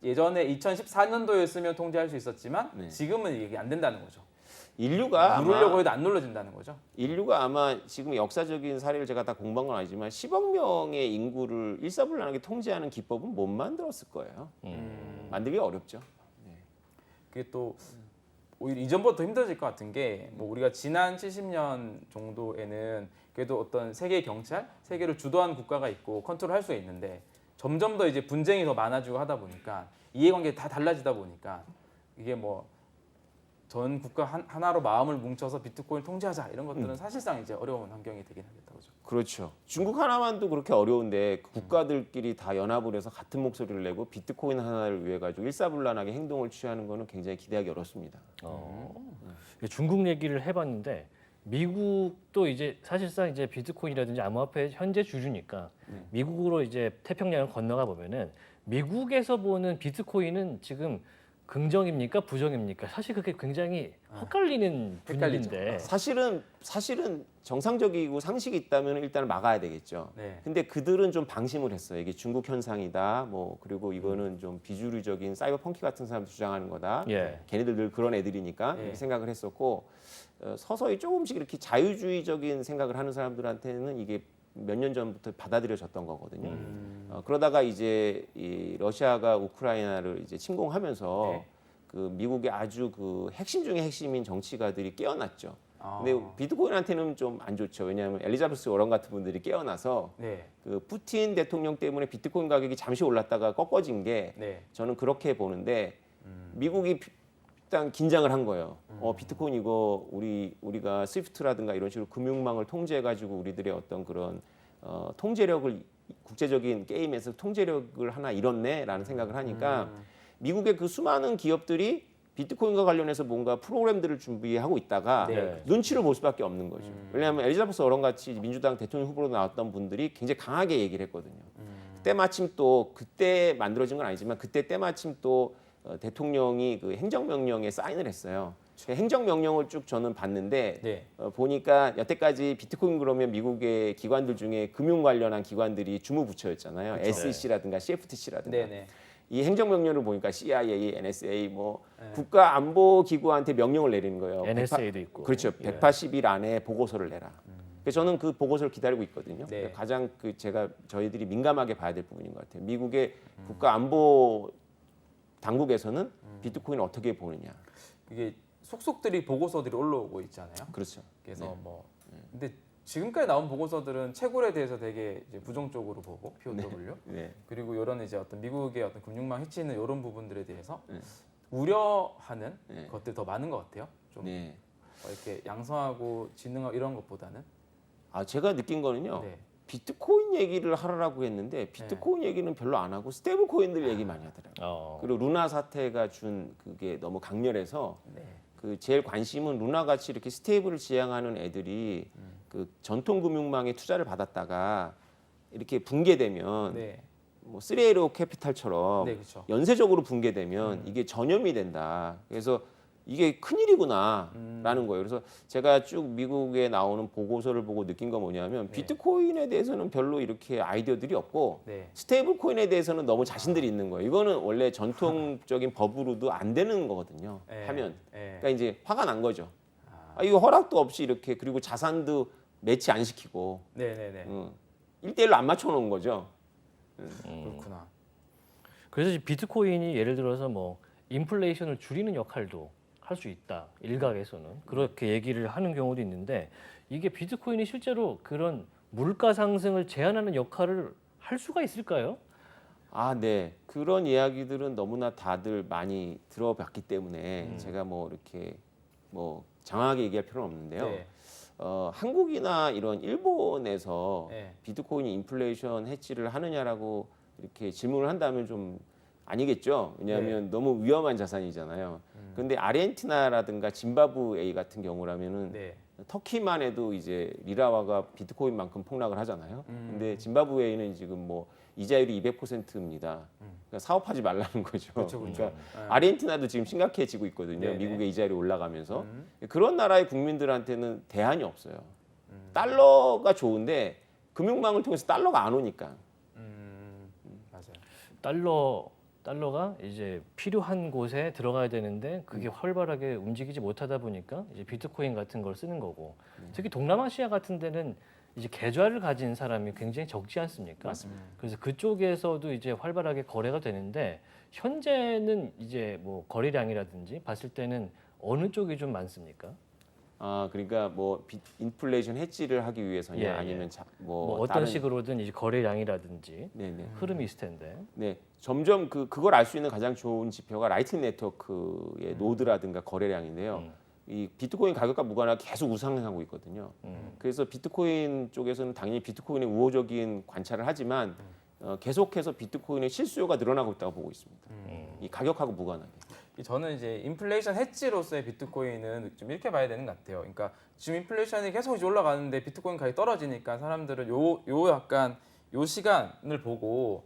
예전에 2014년도였으면 통제할 수 있었지만 네. 지금은 이게 안 된다는 거죠. 인류가 누르려고 아마 해도 안 눌러진다는 거죠. 지금 역사적인 사례를 제가 다 공부한 건 아니지만 10억 명의 인구를 일사불란하게 통제하는 기법은 못 만들었을 거예요. 만들기 어렵죠. 그게 또 오히려 이전보다 더 힘들어질 것 같은 게 뭐 우리가 지난 70년 정도에는 그래도 어떤 세계 경찰, 세계를 주도하는 국가가 있고 컨트롤할 수 있는데 점점 더 이제 분쟁이 더 많아지고 하다 보니까 이해관계 다 달라지다 보니까 이게 뭐 전 국가 하나로 마음을 뭉쳐서 비트코인 통제하자 이런 것들은 사실상 이제 어려운 환경이 되긴 하겠다 그죠. 그렇죠. 중국 하나만도 그렇게 어려운데 국가들끼리 다 연합을 해서 같은 목소리를 내고 비트코인 하나를 위해 가지고 일사불란하게 행동을 취하는 거는 굉장히 기대하기 어렵습니다. 중국 얘기를 해봤는데 미국도 이제 사실상 이제 비트코인이라든지 암호화폐 현재 주주니까 미국으로 이제 태평양을 건너가 보면은 미국에서 보는 비트코인은 지금 긍정입니까 부정입니까? 사실 그게 굉장히 헷갈리는 분위기인데. 사실은 정상적이고 상식이 있다면 일단 막아야 되겠죠. 네. 근데 그들은 좀 방심을 했어요. 이게 중국 현상이다. 뭐 그리고 이거는 좀 비주류적인 사이버 펑키 같은 사람도 주장하는 거다. 예. 걔네들 늘 그런 애들이니까 예. 이렇게 생각을 했었고 서서히 조금씩 이렇게 자유주의적인 생각을 하는 사람들한테는 이게 몇 년 전부터 받아들여졌던 거거든요. 그러다가 이제 이 러시아가 우크라이나를 이제 침공하면서 네. 그 미국의 아주 그 핵심 중에 핵심인 정치가들이 깨어났죠. 아. 근데 비트코인한테는 좀 안 좋죠. 왜냐하면 엘리자베스 워런 같은 분들이 깨어나서 네. 그 푸틴 대통령 때문에 비트코인 가격이 잠시 올랐다가 꺾어진 게 네. 저는 그렇게 보는데 미국이 일단 긴장을 한 거예요. 비트코인 이거 우리가 스위프트라든가 이런 식으로 금융망을 통제해가지고 우리들의 어떤 그런 통제력을 국제적인 게임에서 통제력을 하나 잃었네라는 생각을 하니까 미국의 그 수많은 기업들이 비트코인과 관련해서 뭔가 프로그램들을 준비하고 있다가 네. 눈치를 볼 수밖에 없는 거죠. 왜냐하면 엘리자베스 워런 같이 민주당 대통령 후보로 나왔던 분들이 굉장히 강하게 얘기를 했거든요. 때마침 또 그때 만들어진 건 아니지만 그때 때마침 또 대통령이 그 행정명령에 사인을 했어요. 행정명령을 쭉 저는 봤는데 네. 보니까 여태까지 비트코인 그러면 미국의 기관들 중에 금융 관련한 기관들이 주무부처였잖아요. SEC라든가 CFTC라든가. 네네. 이 행정명령을 보니까 CIA, NSA 뭐 국가안보기구한테 명령을 내리는 거예요. NSA도 있고. 그렇죠. 180일 안에 보고서를 내라. 그래서 저는 그 보고서를 기다리고 있거든요. 네. 가장 그 제가 저희들이 민감하게 봐야 될 부분인 것 같아요. 미국의 국가안보 당국에서는 비트코인을 어떻게 보느냐. 이게 속속들이 보고서들이 올라오고 있잖아요. 그렇죠. 그래서 네. 뭐 근데 지금까지 나온 보고서들은 채굴에 대해서 되게 이제 부정적으로 보고 POW 네. 그리고 이런 이제 어떤 미국의 어떤 금융망 해치는 이런 부분들에 대해서 우려하는 네. 것들이 더 많은 것 같아요. 좀 네. 이렇게 양성하고 진흥하고 이런 것보다는 제가 느낀 거는요. 네. 비트코인 얘기를 하라고 했는데 비트코인 얘기는 별로 안 하고 스테이블 코인들 얘기 많이 하더라고요. 그리고 루나 사태가 준 그게 너무 강렬해서 네. 그 제일 관심은 루나 같이 이렇게 스테이블을 지향하는 애들이 그 전통 금융망에 투자를 받았다가 이렇게 붕괴되면 네. 뭐 3A로 캐피탈처럼 네, 그렇죠. 연쇄적으로 붕괴되면 이게 전염이 된다. 그래서 이게 큰일이구나라는 거예요. 그래서 제가 쭉 미국에 나오는 보고서를 보고 느낀 건 뭐냐면 비트코인에 대해서는 별로 이렇게 아이디어들이 없고 네. 스테이블 코인에 대해서는 너무 자신들이 있는 거예요. 이거는 원래 전통적인 법으로도 안 되는 거거든요. 네. 하면. 네. 그러니까 이제 화가 난 거죠. 이거 허락도 없이 이렇게 그리고 자산도 매치 안 시키고 네네네. 1대1로 안 맞춰 놓은 거죠. 그렇구나. 그래서 이제 비트코인이 예를 들어서 뭐 인플레이션을 줄이는 역할도 할 수 있다. 일각에서는 그렇게 얘기를 하는 경우도 있는데 이게 비트코인이 실제로 그런 물가 상승을 제한하는 역할을 할 수가 있을까요? 네. 그런 이야기들은 너무나 다들 많이 들어봤기 때문에 제가 뭐 이렇게 뭐 장황하게 얘기할 필요는 없는데요. 네. 한국이나 이런 일본에서 네. 비트코인이 인플레이션 해치를 하느냐라고 이렇게 질문을 한다면 좀 아니겠죠. 왜냐하면 너무 위험한 자산이잖아요. 그런데 아르헨티나라든가 짐바브웨이 같은 경우라면은 네. 터키만 해도 이제 리라화가 비트코인만큼 폭락을 하잖아요. 근데 짐바브웨이는 지금 뭐 이자율이 200%입니다. 그러니까 사업하지 말라는 거죠. 그렇죠, 그렇죠. 그러니까 아르헨티나도 지금 심각해지고 있거든요. 네네. 미국의 이자율이 올라가면서 그런 나라의 국민들한테는 대안이 없어요. 달러가 좋은데 금융망을 통해서 달러가 안 오니까. 맞아요. 달러가 이제 필요한 곳에 들어가야 되는데 그게 활발하게 움직이지 못하다 보니까 이제 비트코인 같은 걸 쓰는 거고 특히 동남아시아 같은 데는 이제 계좌를 가진 사람이 굉장히 적지 않습니까? 맞습니다. 그래서 그쪽에서도 이제 활발하게 거래가 되는데 현재는 이제 뭐 거래량이라든지 봤을 때는 어느 쪽이 좀 많습니까? 그러니까 뭐 인플레이션 해지를 하기 위해서냐 예, 예. 아니면 뭐 어떤 다른 식으로든 이제 거래량이라든지 네네. 흐름이 있을 텐데. 네, 점점 그걸 알 수 있는 가장 좋은 지표가 라이트닝 네트워크의 노드라든가 거래량인데요. 이 비트코인 가격과 무관하게 계속 우상향하고 있거든요. 그래서 비트코인 쪽에서는 당연히 비트코인의 우호적인 관찰을 하지만 계속해서 비트코인의 실수요가 늘어나고 있다고 보고 있습니다. 이 가격하고 무관하게. 저는 이제 인플레이션 해지로서의 비트코인은 좀 이렇게 봐야 되는 것 같아요. 그러니까 지금 인플레이션이 계속 이제 올라가는데 비트코인 가격이 떨어지니까 사람들은 약간 요 시간을 보고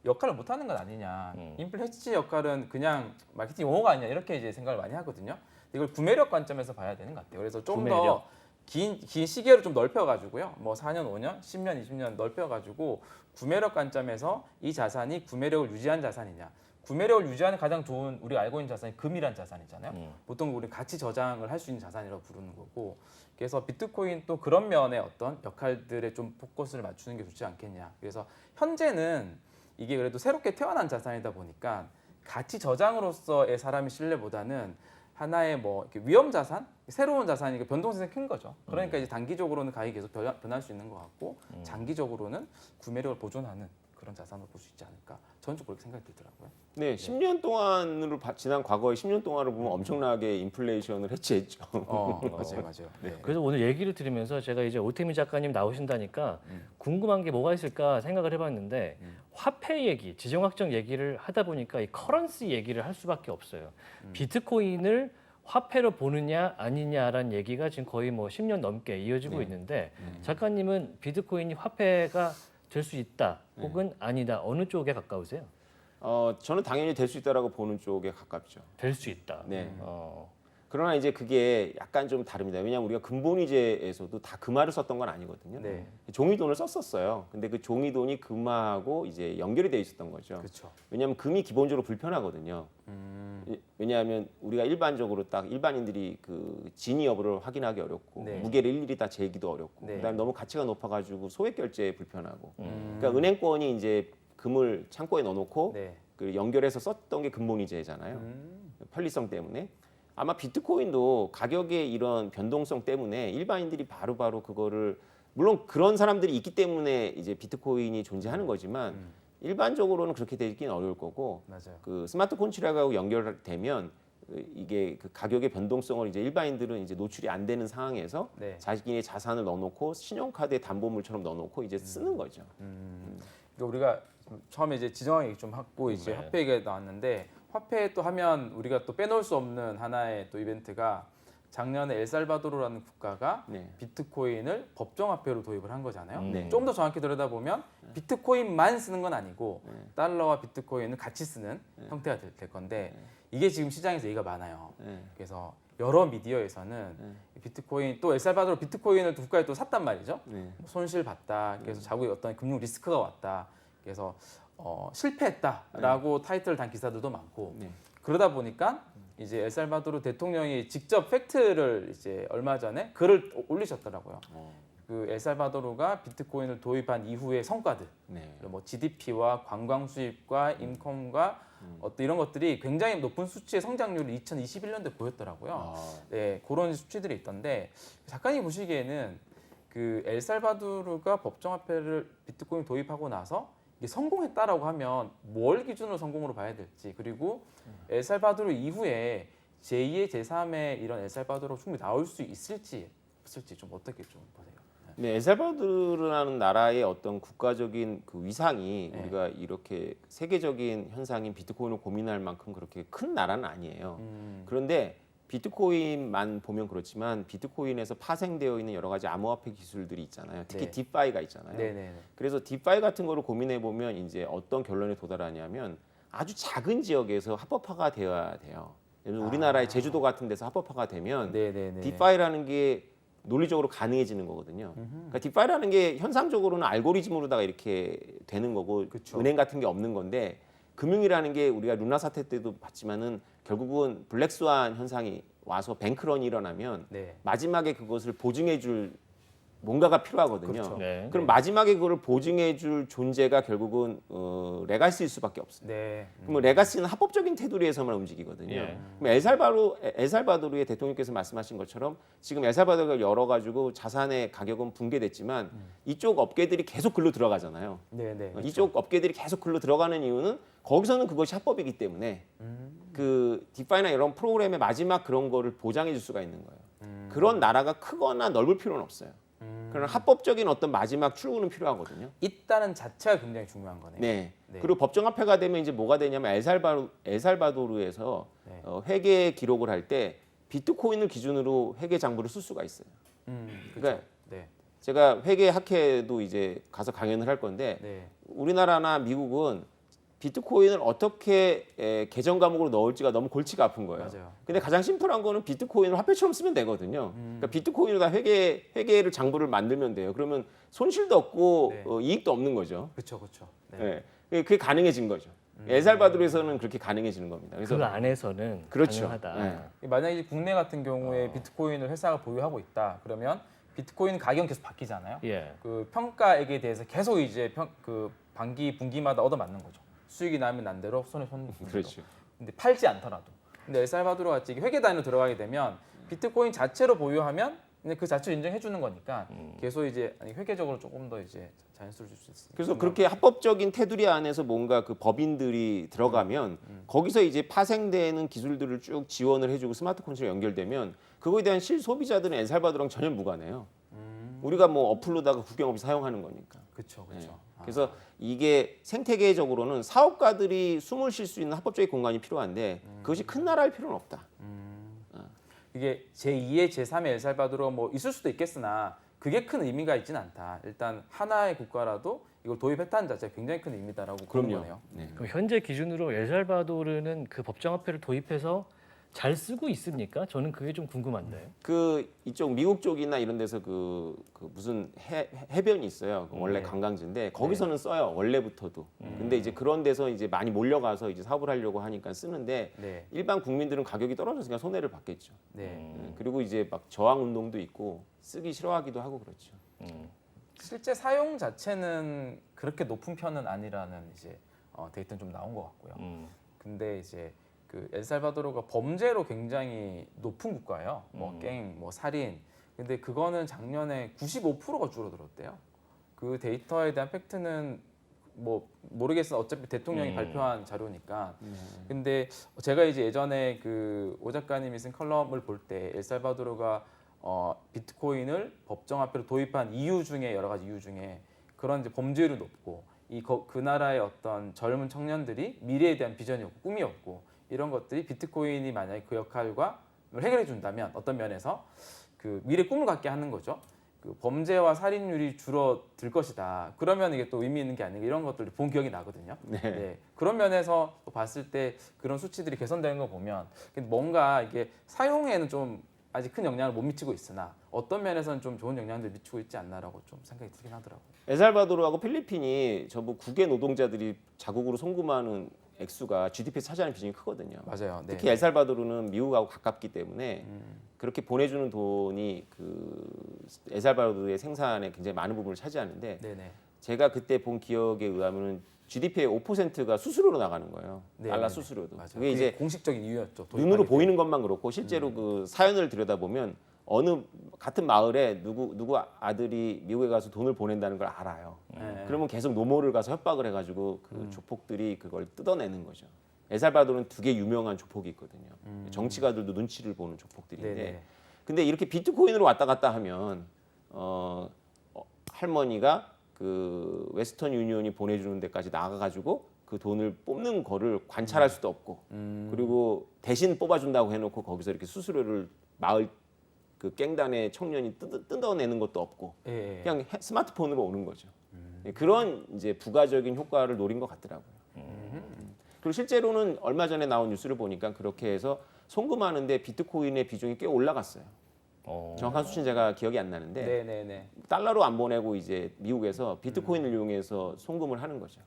역할을 못 하는 건 아니냐. 인플레 해지 역할은 그냥 마케팅 용어가 아니냐 이렇게 이제 생각을 많이 하거든요. 이걸 구매력 관점에서 봐야 되는 것 같아요. 그래서 좀 더 긴 시계로 좀 넓혀가지고요. 뭐 4년, 5년, 10년, 20년 넓혀가지고 구매력 관점에서 이 자산이 구매력을 유지한 자산이냐. 구매력을 유지하는 가장 좋은 우리가 알고 있는 자산이 금이란 자산이잖아요. 보통 우리 가치 저장을 할 수 있는 자산이라고 부르는 거고. 그래서 비트코인 또 그런 면의 어떤 역할들에 좀 포커스를 맞추는 게 좋지 않겠냐. 그래서 현재는 이게 그래도 새롭게 태어난 자산이다 보니까 가치 저장으로서의 사람의 신뢰보다는 하나의 뭐 이렇게 위험 자산, 새로운 자산이니까 변동성이 큰 거죠. 그러니까 이제 단기적으로는 가격이 계속 변할 수 있는 것 같고 장기적으로는 구매력을 보존하는 그런 자산으로 볼 수 있지 않을까. 저는 좀 그렇게 생각이 들더라고요. 네, 10년 동안으로 지난 과거의 10년 동안을 보면 엄청나게 인플레이션을 해치했죠. 맞아요. 네. 그래서 오늘 얘기를 들으면서 제가 이제 오태민 작가님 나오신다니까 궁금한 게 뭐가 있을까 생각을 해봤는데 화폐 얘기, 지정학적 얘기를 하다 보니까 이 커런시 얘기를 할 수밖에 없어요. 비트코인을 화폐로 보느냐 아니냐라는 얘기가 지금 거의 뭐 10년 넘게 이어지고 있는데 작가님은 비트코인이 화폐가 될 수 있다 혹은 아니다 어느 쪽에 가까우세요? 저는 당연히 될 수 있다라고 보는 쪽에 가깝죠. 될 수 있다. 네. 그러나 이제 그게 약간 좀 다릅니다. 왜냐하면 우리가 금본위제에서도 다 금화를 썼던 건 아니거든요. 네. 종이돈을 썼었어요. 근데 그 종이돈이 금화하고 이제 연결이 돼 있었던 거죠. 그렇죠. 왜냐하면 금이 기본적으로 불편하거든요. 왜냐하면 우리가 일반적으로 딱 일반인들이 그 진위 여부를 확인하기 어렵고 네. 무게를 일일이 다 재기도 어렵고 네. 그다음에 너무 가치가 높아가지고 소액 결제에 불편하고 그러니까 은행권이 이제 금을 창고에 넣어놓고 네. 그 연결해서 썼던 게 금본위제잖아요. 편리성 때문에. 아마 비트코인도 가격의 이런 변동성 때문에 일반인들이 바로바로 그거를 물론 그런 사람들이 있기 때문에 이제 비트코인이 존재하는 거지만 일반적으로는 그렇게 되기는 어려울 거고 맞아요. 그 스마트 콘트랙하고 연결되면 이게 그 가격의 변동성을 이제 일반인들은 이제 노출이 안 되는 상황에서 네. 자신의 자산을 넣어놓고 신용카드에 담보물처럼 넣어놓고 이제 쓰는 거죠. 그러니까 우리가 처음에 이제 지정학 얘기 좀 하고 이제 네. 화폐 얘기가 나왔는데 화폐 또 하면 우리가 또 빼놓을 수 없는 하나의 또 이벤트가 작년에 엘살바도르라는 국가가 네. 비트코인을 법정화폐로 도입을 한 거잖아요. 네. 좀 더 정확히 들여다보면 비트코인만 쓰는 건 아니고 달러와 비트코인을 같이 쓰는 형태가 될 건데 이게 지금 시장에서 얘기가 많아요. 그래서 여러 미디어에서는 비트코인 또 엘살바도르 비트코인을 국가에 또 샀단 말이죠. 손실 봤다. 그래서 자국에 어떤 금융 리스크가 왔다. 그래서 실패했다라고 타이틀을 단 기사들도 많고 그러다 보니까 이제 엘살바도르 대통령이 직접 팩트를 이제 얼마 전에 글을 올리셨더라고요. 그 엘살바도르가 비트코인을 도입한 이후의 성과들, 뭐 GDP와 관광 수입과 인컴과 어떤 이런 것들이 굉장히 높은 수치의 성장률을 2021년도에 보였더라고요. 네, 그런 수치들이 있던데 작가님 보시기에는 그 엘살바도르가 법정화폐를 비트코인 도입하고 나서 이게 성공했다라고 하면 뭘 기준으로 성공으로 봐야 될지 그리고 엘살바도르 이후에 제2의 제3의 이런 엘살바도르가 충분히 나올 수 있을지 없을지 좀 어떻게 좀 보세요? 네, 엘살바도르라는 나라의 어떤 국가적인 그 위상이 우리가 이렇게 세계적인 현상인 비트코인을 고민할 만큼 그렇게 큰 나라는 아니에요. 그런데 비트코인만 보면 그렇지만 비트코인에서 파생되어 있는 여러 가지 암호화폐 기술들이 있잖아요. 특히 네. 디파이가 있잖아요. 네네. 그래서 디파이 같은 거를 고민해 보면 이제 어떤 결론에 도달하냐면 아주 작은 지역에서 합법화가 되어야 돼요. 예를 들면 우리나라의 제주도 같은 데서 합법화가 되면 네네네. 디파이라는 게 논리적으로 가능해지는 거거든요. 그러니까 디파이라는 게 현상적으로는 알고리즘으로다가 이렇게 되는 거고 그쵸. 은행 같은 게 없는 건데 금융이라는 게 우리가 루나 사태 때도 봤지만은 결국은 블랙스완 현상이 와서 뱅크런이 일어나면 네. 마지막에 그것을 보증해 줄 뭔가가 필요하거든요. 그렇죠. 네. 그럼 마지막에 그걸 보증해줄 존재가 결국은 레가시일 수밖에 없어요. 네. 그러면 레가시는 합법적인 테두리에서만 움직이거든요. 예. 그럼 엘살바도르의 대통령께서 말씀하신 것처럼 지금 엘살바도르가 열어가지고 자산의 가격은 붕괴됐지만 이쪽 업계들이 계속 글로 들어가잖아요. 네, 네. 이쪽 업계들이 계속 글로 들어가는 이유는 거기서는 그것이 합법이기 때문에 그 디파이나 이런 프로그램의 마지막 그런 거를 보장해 줄 수가 있는 거예요. 그런 나라가 크거나 넓을 필요는 없어요. 그런 합법적인 어떤 마지막 출구는 필요하거든요. 있다는 자체가 굉장히 중요한 거네요. 네. 네. 그리고 법정화폐가 되면 이제 뭐가 되냐면 엘살바도르에서 네. 회계 기록을 할 때 비트코인을 기준으로 회계 장부를 쓸 수가 있어요. 그렇죠. 그러니까 네. 제가 회계 학회도 이제 가서 강연을 할 건데 네. 우리나라나 미국은 비트코인을 어떻게 계정 과목으로 넣을지가 너무 골치가 아픈 거예요. 맞아요. 근데 가장 심플한 거는 비트코인을 화폐처럼 쓰면 되거든요. 그러니까 비트코인으로 다 회계를 장부를 만들면 돼요. 그러면 손실도 없고 네. 이익도 없는 거죠. 그렇죠. 그렇죠. 네. 네. 그게 가능해진 거죠. 엘살바도르에서는 그렇게 가능해지는 겁니다. 그래서 그 안에서는 그렇죠. 가능하다. 네. 만약에 국내 같은 경우에 비트코인을 회사가 보유하고 있다. 그러면 비트코인 가격은 계속 바뀌잖아요. 예. 그 평가액에 대해서 계속 이제 그 분기마다 얻어맞는 거죠. 수익이 나면 난 대로 손에 손 묻는 대로. 그렇죠. 근데 팔지 않더라도. 근데 엘살바도르 같이 이게 회계 단위로 들어가게 되면 비트코인 자체로 보유하면 그냥 그 자체를 인정해 주는 거니까 계속 이제 회계적으로 조금 더 이제 자연스러울 수 있어요. 그래서 그렇게 합법적인 테두리 안에서 뭔가 그 법인들이 들어가면 거기서 이제 파생되는 기술들을 쭉 지원을 해주고 스마트 콘트롤 연결되면 그거에 대한 실소비자들은 엘살바도르랑 전혀 무관해요. 우리가 뭐 어플로다가 국경 없이 사용하는 거니까. 그렇죠, 그렇죠. 네. 그래서 이게 생태계적으로는 사업가들이 숨을 쉴 수 있는 합법적인 공간이 필요한데 그것이 큰 나라일 필요는 없다. 이게 제2의 제3의 엘살바도르가 뭐 있을 수도 있겠으나 그게 큰 의미가 있지는 않다. 일단 하나의 국가라도 이걸 도입했다는 자체가 굉장히 큰 의미다라고 보는 거네요. 네. 그럼 현재 기준으로 엘살바도르는 그 법정화폐를 도입해서 잘 쓰고 있습니까? 저는 그게 좀 궁금한데. 그 이쪽 미국 쪽이나 이런 데서 그 무슨 해변이 있어요. 그 원래 네. 관광지인데 거기서는 써요. 원래부터도. 근데 이제 그런 데서 이제 많이 몰려가서 이제 사업을 하려고 하니까 쓰는데 네, 일반 국민들은 가격이 떨어졌으니까 손해를 받겠죠. 네. 그리고 이제 막 저항 운동도 있고 쓰기 싫어하기도 하고 그렇죠. 실제 사용 자체는 그렇게 높은 편은 아니라는 이제 데이터는 좀 나온 것 같고요. 근데 이제 그 엘살바도르가 범죄로 굉장히 높은 국가예요. 뭐 갱, 뭐 살인. 근데 그거는 작년에 95%가 줄어들었대요. 그 데이터에 대한 팩트는 뭐 모르겠어. 어차피 대통령이 발표한 자료니까. 근데 제가 이제 예전에 그 오 작가님이 쓴 컬럼을 볼 때 엘살바도르가 비트코인을 법정화폐로 도입한 이유 중에 여러 가지 이유 중에 그런 이제 범죄율이 높고 그 나라의 어떤 젊은 청년들이 미래에 대한 비전이 없고 꿈이 없고 이런 것들이 비트코인이 만약에 그 역할과 해결해 준다면 어떤 면에서 그 미래 꿈을 갖게 하는 거죠. 그 범죄와 살인율이 줄어들 것이다. 그러면 이게 또 의미 있는 게 아닌가 이런 것들을 본 기억이 나거든요. 네. 그런 면에서 봤을 때 그런 수치들이 개선되는 거 보면 뭔가 이게 사용에는 좀 아직 큰 영향을 못 미치고 있으나 어떤 면에서는 좀 좋은 영향을 미치고 있지 않나라고 좀 생각이 들긴 하더라고요. 엘살바도르하고 필리핀이 전부 국외 노동자들이 자국으로 송금하는 액수가 GDP에 차지하는 비중이 크거든요. 맞아요. 네. 특히 엘살바도르는 미국하고 가깝기 때문에 그렇게 보내주는 돈이 그 엘살바도르의 생산에 굉장히 많은 부분을 차지하는데 네네. 제가 그때 본 기억에 의하면 GDP의 5%가 수수료로 나가는 거예요. 네, 달러 네, 수수료도. 맞아요. 그게 이제 공식적인 이유였죠. 눈으로 도입하기 보이는 것만 그렇고 실제로 그 사연을 들여다보면 어느 같은 마을에 누구 아들이 미국에 가서 돈을 보낸다는 걸 알아요. 네. 그러면 계속 노모를 가서 협박을 해가지고 그 조폭들이 그걸 뜯어내는 거죠. 엘살바도르는 두 개 유명한 조폭이 있거든요. 정치가들도 눈치를 보는 조폭들인데, 네네. 근데 이렇게 비트코인으로 왔다 갔다 하면 할머니가 그 웨스턴 유니온이 보내주는 데까지 나가가지고 그 돈을 뽑는 거를 관찰할 수도 없고, 그리고 대신 뽑아준다고 해놓고 거기서 이렇게 수수료를 마을 그 갱단의 청년이 뜯어내는 것도 없고 예, 예. 그냥 스마트폰으로 오는 거죠. 그런 이제 부가적인 효과를 노린 것 같더라고요. 그리고 실제로는 얼마 전에 나온 뉴스를 보니까 그렇게 해서 송금하는데 비트코인의 비중이 꽤 올라갔어요. 정확한 수치는 제가 기억이 안 나는데 네네네. 달러로 안 보내고 이제 미국에서 비트코인을 이용해서 송금을 하는 거죠.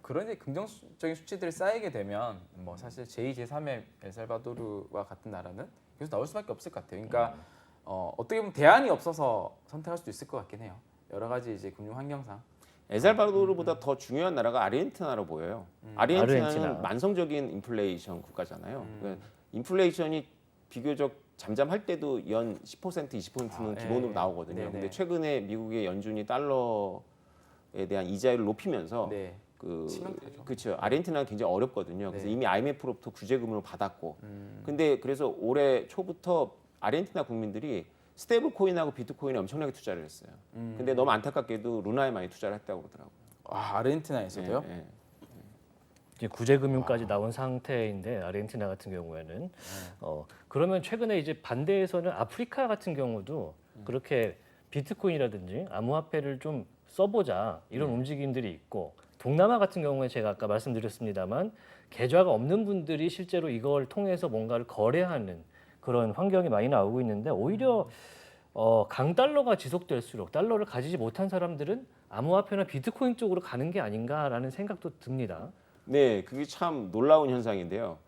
그런 이제 긍정적인 수치들이 쌓이게 되면 뭐 사실 제2, 제3의 엘살바도르와 같은 나라는 계속 나올 수밖에 없을 것 같아요. 그러니까 어떻게 보면 대안이 없어서 선택할 수도 있을 것 같긴 해요. 여러 가지 이제 금융 환경상. 엘살바도르보다 더 중요한 나라가 아르헨티나로 보여요. 아르헨티나는 아르헨티나. 만성적인 인플레이션 국가잖아요. 그러니까 인플레이션이 비교적 잠잠할 때도 연 10%, 20%는 기본으로 예. 나오거든요. 네네. 근데 최근에 미국의 연준이 달러에 대한 이자율을 높이면서 네. 그 심각하죠. 그렇죠. 아르헨티나가 굉장히 어렵거든요. 그래서 네. 이미 IMF로부터 구제금을 받았고, 근데 그래서 올해 초부터 아르헨티나 국민들이 스테이블 코인하고 비트코인에 엄청나게 투자를 했어요. 근데 너무 안타깝게도 루나에 많이 투자를 했다고 그러더라고요. 아르헨티나에서도요? 예, 예. 이제 구제금융까지 나온 상태인데 아르헨티나 같은 경우에는 그러면 최근에 이제 반대에서는 아프리카 같은 경우도 그렇게 비트코인이라든지 암호화폐를 좀 써보자 이런 움직임들이 있고 동남아 같은 경우에 제가 아까 말씀드렸습니다만 계좌가 없는 분들이 실제로 이걸 통해서 뭔가를 거래하는 그런 환경이 많이 나오고 있는데 오히려 강달러가 지속될수록 달러를 가지지 못한 사람들은 암호화폐나 비트코인 쪽으로 가는 게 아닌가라는 생각도 듭니다. 네, 그게 참 놀라운 현상인데요.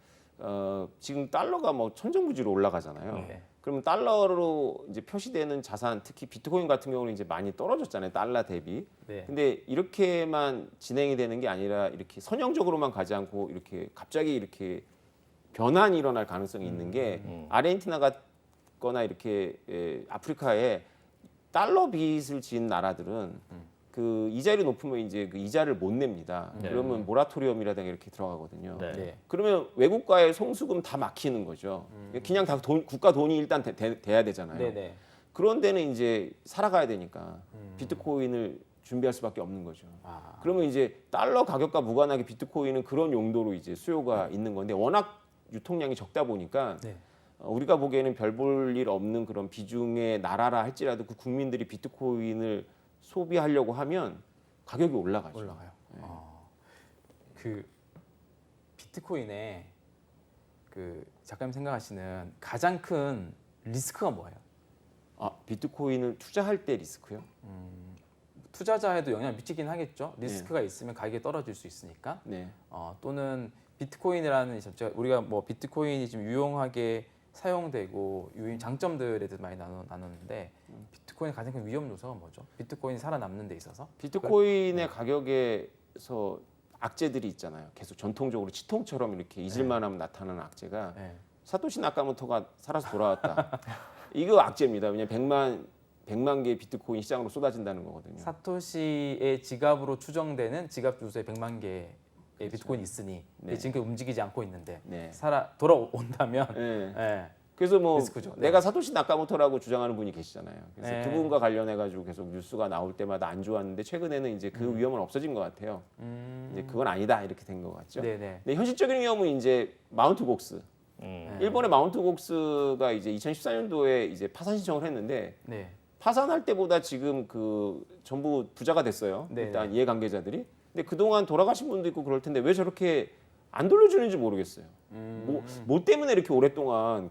지금 달러가 뭐 천정부지로 올라가잖아요. 네. 그러면 달러로 이제 표시되는 자산, 특히 비트코인 같은 경우는 이제 많이 떨어졌잖아요, 달러 대비. 네. 근데 이렇게만 진행이 되는 게 아니라 이렇게 선형적으로만 가지 않고 이렇게 갑자기 이렇게 변환이 일어날 가능성이 있는 게 아르헨티나 같거나 이렇게 아프리카에 달러 빚을 지은 나라들은 그 이자율이 높으면 이제 그 이자를 못 냅니다. 네. 그러면 모라토리엄이라든가 이렇게 들어가거든요. 네. 네. 그러면 외국과의 송수금 다 막히는 거죠. 그냥 다 국가 돈이 일단 돼야 되잖아요. 네네. 그런 데는 이제 살아가야 되니까 비트코인을 준비할 수밖에 없는 거죠. 아, 그러면 이제 달러 가격과 무관하게 비트코인은 그런 용도로 이제 수요가 있는 건데 워낙 유통량이 적다 보니까 네. 우리가 보기에는 별 볼 일 없는 그런 비중의 나라라 할지라도 그 국민들이 비트코인을 소비하려고 하면 가격이 올라가죠. 올라가요. 그 비트코인에 그 작가님 생각하시는 가장 큰 리스크가 뭐예요? 아, 비트코인을 투자할 때 리스크요? 투자자에도 영향을 미치긴 하겠죠. 리스크가 있으면 가격이 떨어질 수 있으니까. 네. 또는 비트코인이라는 우리가 뭐 비트코인이 지금 유용하게 사용되고 유인 장점들에 대해서 많이 나눴는데 비트코인의 가장 큰 위험 요소가 뭐죠? 비트코인이 살아남는 데 있어서? 비트코인의 가격에서 악재들이 있잖아요. 계속 전통적으로 치통처럼 이렇게 잊을만하면 나타나는 악재가 네. 사토시 나카모토가 살아서 돌아왔다. 이거 악재입니다. 왜냐면 100만 개의 비트코인 시장으로 쏟아진다는 거거든요. 사토시의 지갑으로 추정되는 지갑 주소에 100만 개의 비트코인이 있으니 네. 지금 움직이지 않고 있는데 네. 돌아온다면 네. 예. 그래서 뭐 리스크죠. 네. 내가 사토시 나카모토라고 주장하는 분이 계시잖아요. 그래서 네. 그분과 관련해 가지고 계속 뉴스가 나올 때마다 안 좋았는데 최근에는 이제 그 위험은 없어진 것 같아요. 이제 그건 아니다 이렇게 된 것 같죠. 네네. 근데 현실적인 위험은 이제 마운트 곡스. 일본의 마운트 곡스가 이제 2014년도에 이제 파산 신청을 했는데 네. 파산할 때보다 지금 그 전부 부자가 됐어요. 네. 일단 이해관계자들이. 근데 그동안 돌아가신 분도 있고 그럴 텐데 왜 저렇게 안 돌려주는지 모르겠어요. 뭐 때문에 이렇게 오랫동안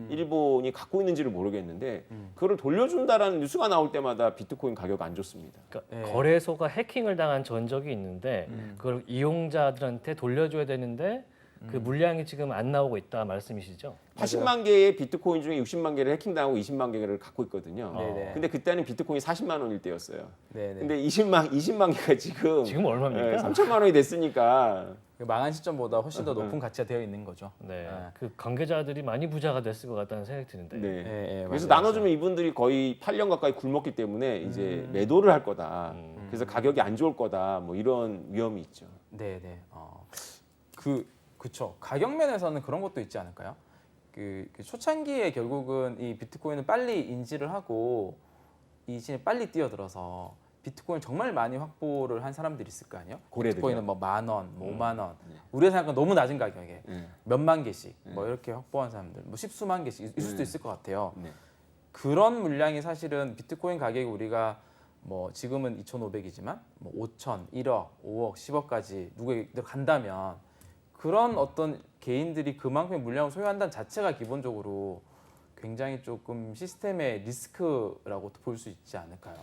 일본이 갖고 있는지를 모르겠는데 그거를 돌려준다라는 뉴스가 나올 때마다 비트코인 가격 안 좋습니다. 그러니까 네. 거래소가 해킹을 당한 전적이 있는데 그걸 이용자들한테 돌려줘야 되는데 그 물량이 지금 안 나오고 있다 말씀이시죠? 80만 개의 비트코인 중에 60만 개를 해킹당하고 20만 개를 갖고 있거든요. 네네. 근데 그때는 비트코인이 40만 원일 때였어요. 네네. 근데 20만 개가 지금 지금 얼마입니까? 3천만 원이 됐으니까 그 망한 시점보다 훨씬 더 높은 가치가 되어 있는 거죠. 네, 그 관계자들이 많이 부자가 됐을 것 같다는 생각이 드는데. 네. 예, 예, 그래서 맞아요. 나눠주면 이분들이 거의 8년 가까이 굶었기 때문에 이제 매도를 할 거다. 그래서 가격이 안 좋을 거다. 뭐 이런 위험이 있죠. 네네. 그쵸. 가격 면에서는 그런 것도 있지 않을까요? 그 초창기에 결국은 이 비트코인을 빨리 인지를 하고 이 시장에 빨리 뛰어들어서 비트코인 정말 많이 확보를 한 사람들이 있을 거 아니에요? 고래들이요? 비트코인은 뭐 10,000원, 뭐 5만 원. 우리가 생각하는 너무 낮은 가격에 몇만 개씩 뭐 이렇게 확보한 사람들, 뭐 십수만 개씩 있을 수도 있을 것 같아요. 네. 그런 물량이 사실은 비트코인 가격이 우리가 뭐 지금은 2,500이지만 뭐 5,000, 1억, 5억, 10억까지 누구에게 간다면 그런 어떤 개인들이 그만큼의 물량을 소유한다는 자체가 기본적으로 굉장히 조금 시스템의 리스크라고 볼 수 있지 않을까요?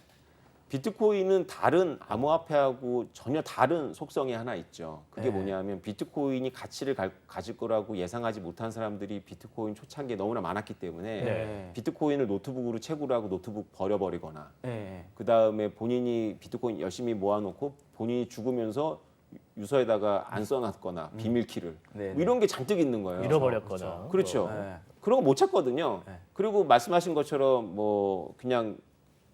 비트코인은 다른 암호화폐하고 전혀 다른 속성이 하나 있죠. 그게 네. 뭐냐면 비트코인이 가치를 가질 거라고 예상하지 못한 사람들이 비트코인 초창기에 너무나 많았기 때문에 네. 비트코인을 노트북으로 채굴 하고 노트북 버려버리거나 네. 그 다음에 본인이 비트코인 열심히 모아놓고 본인이 죽으면서 유서에다가 안 써놨거나 비밀키를 네, 뭐 이런 게 잔뜩 있는 거예요. 잃어버렸거나. 그렇죠. 네. 그런 거 못 찾거든요. 네. 그리고 말씀하신 것처럼 뭐 그냥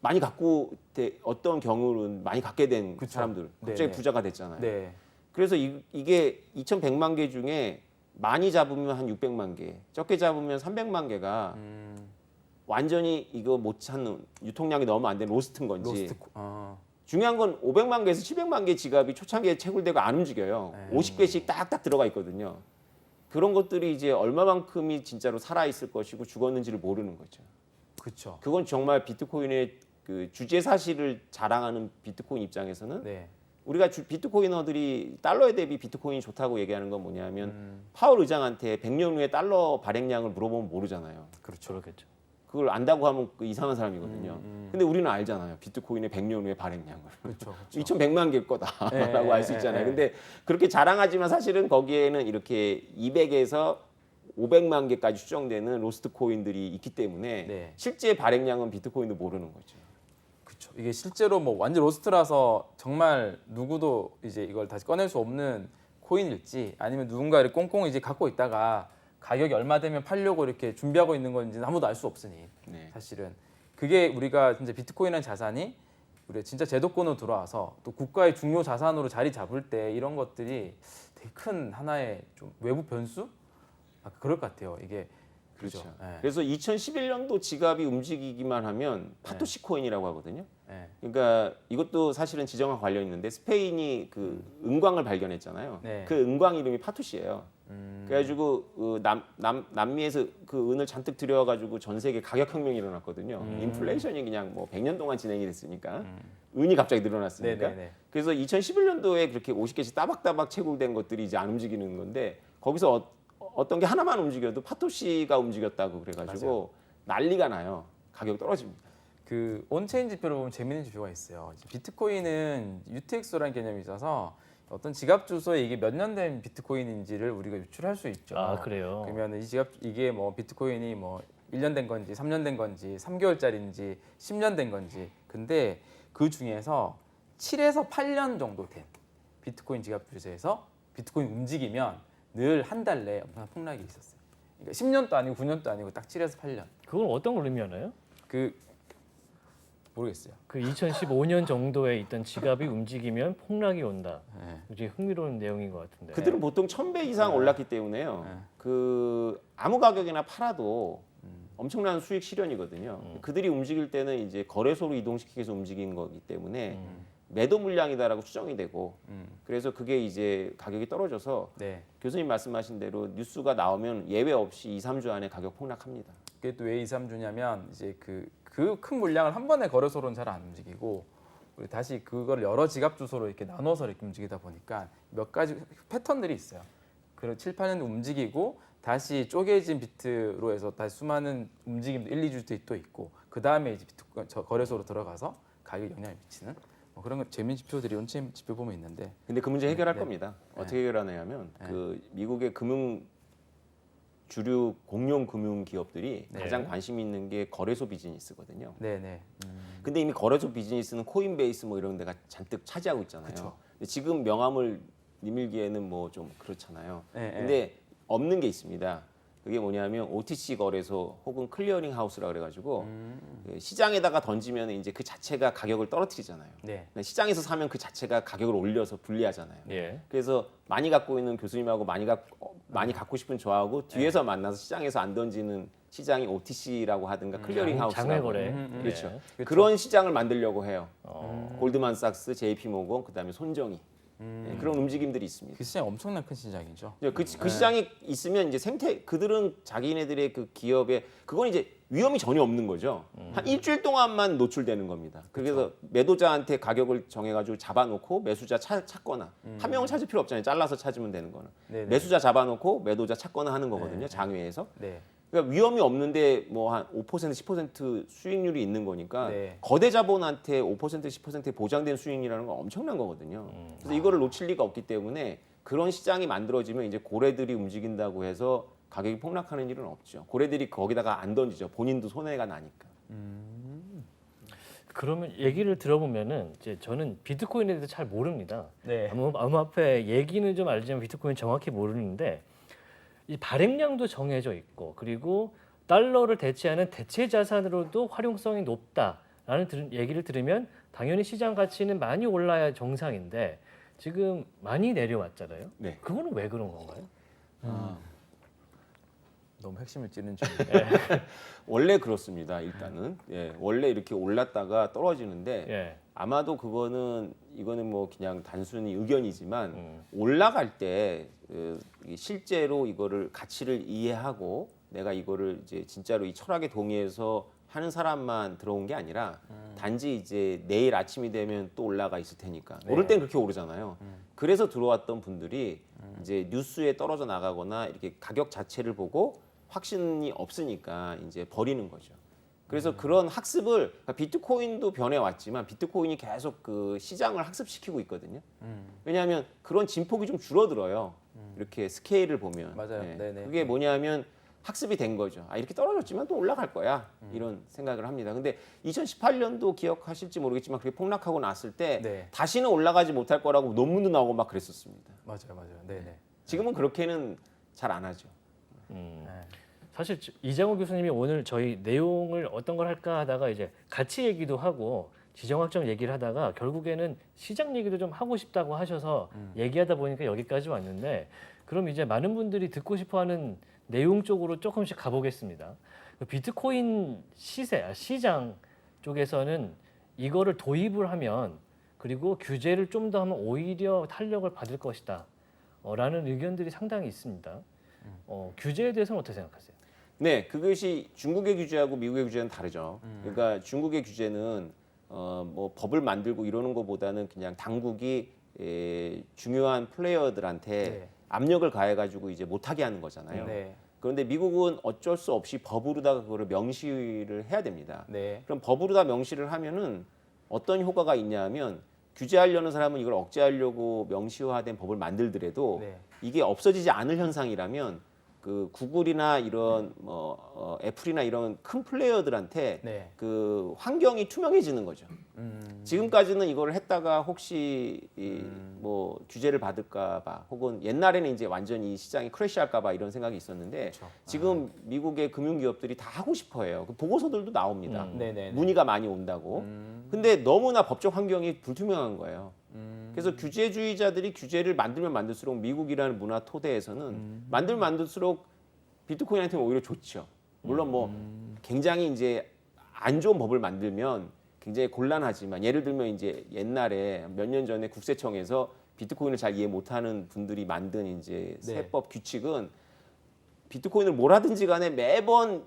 많이 갖고 어떤 경우는 많이 갖게 된 그쵸. 사람들 갑자기 네, 네. 부자가 됐잖아요. 네. 그래서 이게 2,100만 개 중에 많이 잡으면 한 600만 개, 적게 잡으면 300만 개가 완전히 이거 못 찾는 유통량이 너무 안 된 로스트인 건지. 로스트. 중요한 건 500만 개에서 700만 개 지갑이 초창기에 채굴되고 안 움직여요. 네. 50개씩 딱딱 들어가 있거든요. 그런 것들이 이제 얼마만큼이 진짜로 살아 있을 것이고 죽었는지를 모르는 거죠. 그렇죠. 그건 정말 비트코인의 그 주제 사실을 자랑하는 비트코인 입장에서는 네. 우리가 비트코이너들이 달러에 대비 비트코인이 좋다고 얘기하는 건 뭐냐면 파월 의장한테 100년 후에 달러 발행량을 물어보면 모르잖아요. 그렇죠. 그렇겠죠. 그걸 안다고 하면 그 이상한 사람이거든요. 근데 우리는 알잖아요. 비트코인의 100년 후의 발행량을. 그렇죠. 2,100만 개일 거다라고 네, 알 수 네, 있잖아요. 네. 근데 그렇게 자랑하지만 사실은 거기에는 이렇게 200에서 500만 개까지 추정되는 로스트 코인들이 있기 때문에 네. 실제 발행량은 비트코인도 모르는 거죠. 그렇죠. 이게 실제로 뭐 완전 로스트라서 정말 누구도 이제 이걸 다시 꺼낼 수 없는 코인일지 아니면 누군가 이렇게 꽁꽁 이제 갖고 있다가 가격이 얼마 되면 팔려고 이렇게 준비하고 있는 건지는 아무도 알 수 없으니 네. 사실은 그게 우리가 진짜 비트코인이라는 자산이 우리가 진짜 제도권으로 들어와서 또 국가의 중요 자산으로 자리 잡을 때 이런 것들이 되게 큰 하나의 좀 외부 변수? 그럴 것 같아요. 이게 그렇죠. 네. 그래서 2011년도 지갑이 움직이기만 하면 파토시 코인이라고 하거든요. 네. 그러니까 이것도 사실은 지정과 관련 있는데 스페인이 그 은광을 발견했잖아요. 네. 그 은광 이름이 파토시예요. 그래가지고 그 남미에서 그 은을 잔뜩 들여가지고 전 세계 가격 혁명이 일어났거든요. 인플레이션이 그냥 뭐 100년 동안 진행이 됐으니까 은이 갑자기 늘어났으니까. 네네네. 그래서 2011년도에 그렇게 50개씩 따박따박 채굴된 것들이 이제 안 움직이는 건데 거기서 어떤 게 하나만 움직여도 파토시가 움직였다고 그래가지고 난리가 나요. 가격 떨어집니다. 그 온체인 지표를 보면 재밌는 지표가 있어요. 비트코인은 UTXO라는 개념이 있어서 어떤 지갑 주소에 이게 몇 년 된 비트코인인지를 우리가 유출할 수 있죠. 아, 그래요? 그러면 이 지갑 이게 뭐 비트코인이 뭐 1년 된 건지 3년 된 건지 3개월짜리인지 10년 된 건지 근데 그 중에서 7에서 8년 정도 된 비트코인 지갑 주소에서 비트코인 움직이면 늘 한 달 내에 엄청난 폭락이 있었어요. 그러니까 10년도 아니고 9년도 아니고 딱 7에서 8년. 그건 어떤 걸 의미하나요? 그 모르겠어요. 그 2015년 정도에 있던 지갑이 움직이면 폭락이 온다. 네. 굉장히 흥미로운 내용인 것 같은데. 그들은 보통 1,000배 이상 올랐기 때문에요. 그 아무 가격이나 팔아도 엄청난 수익 실현이거든요. 그들이 움직일 때는 이제 거래소로 이동시키기 위해서 움직인 거기 때문에 매도 물량이다라고 추정이 되고 그래서 그게 이제 가격이 떨어져서 네. 교수님 말씀하신 대로 뉴스가 나오면 예외 없이 2, 3주 안에 가격 폭락합니다. 그게 또 왜 2, 3주냐면 이제 그 큰 물량을 한 번에 거래소로는 잘 안 움직이고 우리 다시 그걸 여러 지갑 주소로 이렇게 나눠서 이렇게 움직이다 보니까 몇 가지 패턴들이 있어요. 그리고 7, 8년 움직이고 다시 쪼개진 비트로 해서 다시 수많은 움직임도 1, 2주 또 있고 그 다음에 이제 비트 거래소로 들어가서 가격에 영향을 미치는 뭐 그런 거 재미있는 지표들이 온체인 지표 보면 있는데 근데 그 문제 해결할 네. 겁니다. 네. 어떻게 해결하냐면 네. 그 미국의 주류 공룡 금융 기업들이 네. 가장 관심 있는 게 거래소 비즈니스거든요. 네네. 근데 이미 거래소 비즈니스는 코인베이스 뭐 이런 데가 잔뜩 차지하고 있잖아요. 그쵸. 근데 지금 명함을 내밀기에는 뭐 좀 그렇잖아요. 네, 근데 없는 게 있습니다. 그게 뭐냐면 OTC 거래소 혹은 클리어링 하우스라 그래가지고 그 시장에다가 던지면 이제 그 자체가 가격을 떨어뜨리잖아요. 네. 근데 시장에서 사면 그 자체가 가격을 올려서 불리하잖아요. 예. 그래서 많이 갖고 있는 교수님하고 많이 갖고 싶은 저하고 뒤에서 만나서 시장에서 안 던지는 시장이 OTC라고 하든가 클리어링 하우스라고 장외 거래. 그렇죠. 예. 그쵸. 그런 시장을 만들려고 해요. 어. 골드만삭스, JP모건, 그다음에 손정이 네, 그런 움직임들이 있습니다. 그 시장 엄청난 큰 시장이죠. 그 시장이 있으면 이제 그들은 자기네들의 그 기업에 그건 이제 위험이 전혀 없는 거죠. 한 일주일 동안만 노출되는 겁니다. 그래서 매도자한테 가격을 정해가지고 잡아놓고 매수자 찾거나 한 명을 찾을 필요 없잖아요. 잘라서 찾으면 되는 거는 네네. 매수자 잡아놓고 매도자 찾거나 하는 거거든요. 장외에서. 네. 그러니까 위험이 없는데 뭐 한 5% 10% 수익률이 있는 거니까 네. 거대 자본한테 5% 10% 보장된 수익이라는 건 엄청난 거거든요. 그래서 이거를 놓칠 리가 없기 때문에 그런 시장이 만들어지면 이제 고래들이 움직인다고 해서 가격이 폭락하는 일은 없죠. 고래들이 거기다가 안 던지죠. 본인도 손해가 나니까. 그러면 얘기를 들어보면은 이제 저는 비트코인에 대해서 잘 모릅니다. 네. 암호화폐 얘기는 좀 알지만 비트코인 정확히 모르는데 이 발행량도 정해져 있고 그리고 달러를 대체하는 대체 자산으로도 활용성이 높다라는 얘기를 들으면 당연히 시장 가치는 많이 올라야 정상인데 지금 많이 내려왔잖아요. 네. 그거는 왜 그런 건가요? 너무 핵심을 찌른 중. 원래 그렇습니다. 일단은 원래 이렇게 올랐다가 떨어지는데 예. 아마도 이거는 뭐 그냥 단순히 의견이지만 올라갈 때 실제로 이거를 가치를 이해하고 내가 이거를 이제 진짜로 이 철학에 동의해서 하는 사람만 들어온 게 아니라 단지 이제 내일 아침이 되면 또 올라가 있을 테니까 오를 땐 그렇게 오르잖아요. 그래서 들어왔던 분들이 이제 뉴스에 떨어져 나가거나 이렇게 가격 자체를 보고 확신이 없으니까 이제 버리는 거죠. 그래서 그런 학습을 그러니까 비트코인도 변해왔지만 비트코인이 계속 그 시장을 학습시키고 있거든요. 왜냐하면 그런 진폭이 좀 줄어들어요. 이렇게 스케일을 보면. 맞아요. 네네. 그게 뭐냐면 학습이 된 거죠. 아 이렇게 떨어졌지만 또 올라갈 거야. 이런 생각을 합니다. 근데 2018년도 기억하실지 모르겠지만 그게 폭락하고 났을 때 네. 다시는 올라가지 못할 거라고 논문도 나오고 막 그랬었습니다. 맞아요. 네네. 지금은 그렇게는 잘 안 하죠. 네. 사실 이장호 교수님이 오늘 저희 내용을 어떤 걸 할까 하다가 이제 가치 얘기도 하고 지정학적 얘기를 하다가 결국에는 시장 얘기도 좀 하고 싶다고 하셔서 얘기하다 보니까 여기까지 왔는데 그럼 이제 많은 분들이 듣고 싶어하는 내용 쪽으로 조금씩 가보겠습니다. 그 비트코인 시장 쪽에서는 이거를 도입을 하면 그리고 규제를 좀 더 하면 오히려 탄력을 받을 것이다 라는 의견들이 상당히 있습니다. 규제에 대해서는 어떻게 생각하세요? 네, 그것이 중국의 규제하고 미국의 규제는 다르죠. 그러니까 중국의 규제는 뭐 법을 만들고 이러는 것보다는 그냥 당국이 중요한 플레이어들한테 네. 압력을 가해가지고 이제 못하게 하는 거잖아요. 네. 그런데 미국은 어쩔 수 없이 법으로다가 그거를 명시를 해야 됩니다. 네. 그럼 법으로 다 명시를 하면은 어떤 효과가 있냐면 규제하려는 사람은 이걸 억제하려고 명시화된 법을 만들더라도 네. 이게 없어지지 않을 현상이라면 그 구글이나 이런 애플이나 이런 큰 플레이어들한테 네. 그 환경이 투명해지는 거죠. 지금까지는 이걸 했다가 혹시 뭐 규제를 받을까봐 혹은 옛날에는 이제 완전히 이 시장이 크래시할까봐 이런 생각이 있었는데 그렇죠. 지금 미국의 금융기업들이 다 하고 싶어해요. 그 보고서들도 나옵니다. 네네. 문의가 많이 온다고. 근데 너무나 법적 환경이 불투명한 거예요. 그래서 규제주의자들이 규제를 만들면 만들수록 미국이라는 문화 토대에서는 만들면 만들수록 비트코인한테는 오히려 좋죠. 물론 뭐 굉장히 이제 안 좋은 법을 만들면 굉장히 곤란하지만 예를 들면 이제 옛날에 몇 년 전에 국세청에서 비트코인을 잘 이해 못하는 분들이 만든 이제 네. 세법 규칙은 비트코인을 뭘 하든지 간에 매번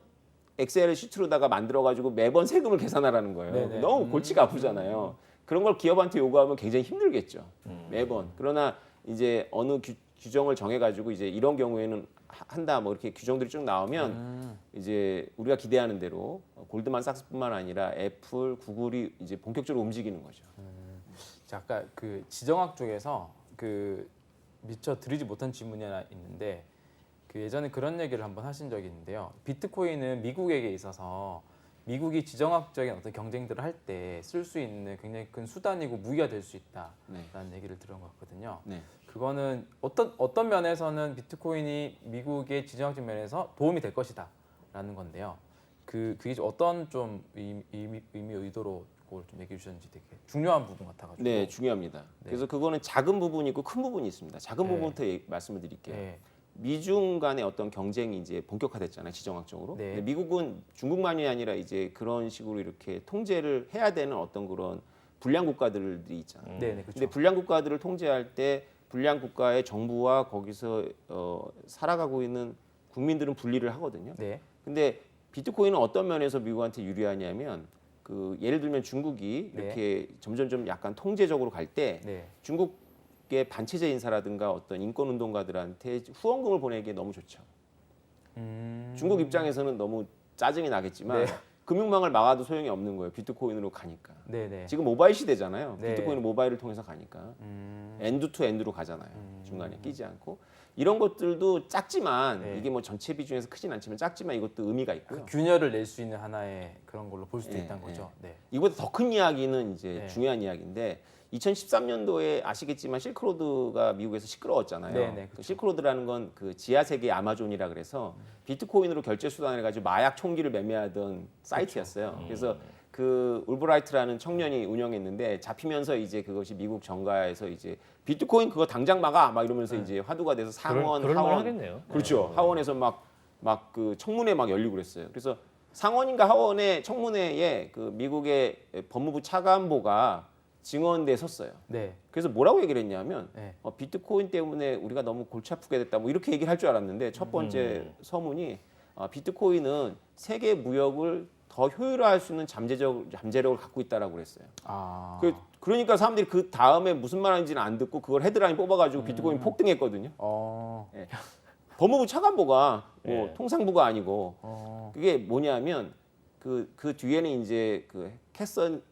엑셀 시트로다가 만들어가지고 매번 세금을 계산하라는 거예요. 네네. 너무 골치가 아프잖아요. 그런 걸 기업한테 요구하면 굉장히 힘들겠죠. 매번. 그러나 이제 어느 규정을 정해가지고 이제 이런 경우에는 한다 뭐 이렇게 규정들이 쭉 나오면 이제 우리가 기대하는 대로 골드만삭스뿐만 아니라 애플, 구글이 이제 본격적으로 움직이는 거죠. 자, 아까 그 지정학 쪽에서 그 미처 드리지 못한 질문이 하나 있는데 그 예전에 그런 얘기를 한번 하신 적이 있는데요. 비트코인은 미국에게 있어서 미국이 지정학적인 어떤 경쟁들을 할 때 쓸 수 있는 굉장히 큰 수단이고 무기가 될 수 있다라는 얘기를 들은 것 같거든요. 네. 그거는 어떤 면에서는 비트코인이 미국의 지정학적 면에서 도움이 될 것이다라는 건데요. 그게 어떤 좀 의미 의도로 그걸 좀 얘기해 주셨는지 되게 중요한 부분 같아가지고. 네, 중요합니다. 그래서 그거는 작은 부분이 있고 큰 부분이 있습니다. 작은 네. 부분부터 말씀을 드릴게요. 네. 미중 간의 어떤 경쟁이 이제 본격화됐잖아요, 지정학적으로. 네. 근데 미국은 중국만이 아니라 이제 그런 식으로 이렇게 통제를 해야 되는 어떤 그런 불량 국가들이 있잖아요. 네, 그렇죠. 근데 불량 국가들을 통제할 때 불량 국가의 정부와 거기서 살아가고 있는 국민들은 분리를 하거든요. 네. 근데 비트코인은 어떤 면에서 미국한테 유리하냐면 그 예를 들면 중국이 네. 이렇게 점점 좀 약간 통제적으로 갈 때 네. 중국의 반체제 인사라든가 어떤 인권 운동가들한테 후원금을 보내기에 너무 좋죠. 중국 입장에서는 너무 짜증이 나겠지만 금융망을 막아도 소용이 없는 거예요. 비트코인으로 가니까. 네네. 지금 모바일 시대잖아요. 네. 비트코인은 모바일을 통해서 가니까 엔드 투 엔드로 가잖아요. 중간에 끼지 않고 이런 것들도 작지만 네. 이게 뭐 전체 비중에서 크진 않지만 작지만 이것도 의미가 있고요. 균열을 낼 수 있는 하나의 그런 걸로 볼 수도 예, 있다는 거죠. 네. 이보다 더 큰 이야기는 이제 네. 중요한 이야기인데 2013년도에 아시겠지만 실크로드가 미국에서 시끄러웠잖아요. 네, 네, 그 그렇죠. 실크로드라는 건 그 지하 세계 아마존이라 그래서 비트코인으로 결제 수단을 가지고 마약 총기를 매매하던 사이트였어요. 그래서 그 울브라이트라는 청년이 운영했는데 잡히면서 이제 그것이 미국 정가에서 이제 비트코인 그거 당장 막아 막 이러면서 이제 화두가 돼서 상원, 그럴 만 하원 하겠네요. 그렇죠. 하원에서 막 그 청문회 막 열리고 그랬어요. 그래서 상원인가 하원의 청문회에 그 미국의 법무부 차관보가 증언대에 섰어요. 네. 그래서 뭐라고 얘기를 했냐면 네. 비트코인 때문에 우리가 너무 골치 아프게 됐다 뭐 이렇게 얘기를 할 줄 알았는데 첫 번째 서문이 비트코인은 세계 무역을 더 효율화할 수 있는 잠재력을 갖고 있다라고 그랬어요. 아. 그러니까 사람들이 그 다음에 무슨 말하는지는 안 듣고 그걸 헤드라인 뽑아가지고 비트코인 폭등했거든요. 네. 법무부 차관보가 뭐 네. 통상부가 아니고 그게 뭐냐면 그 뒤에는 이제 그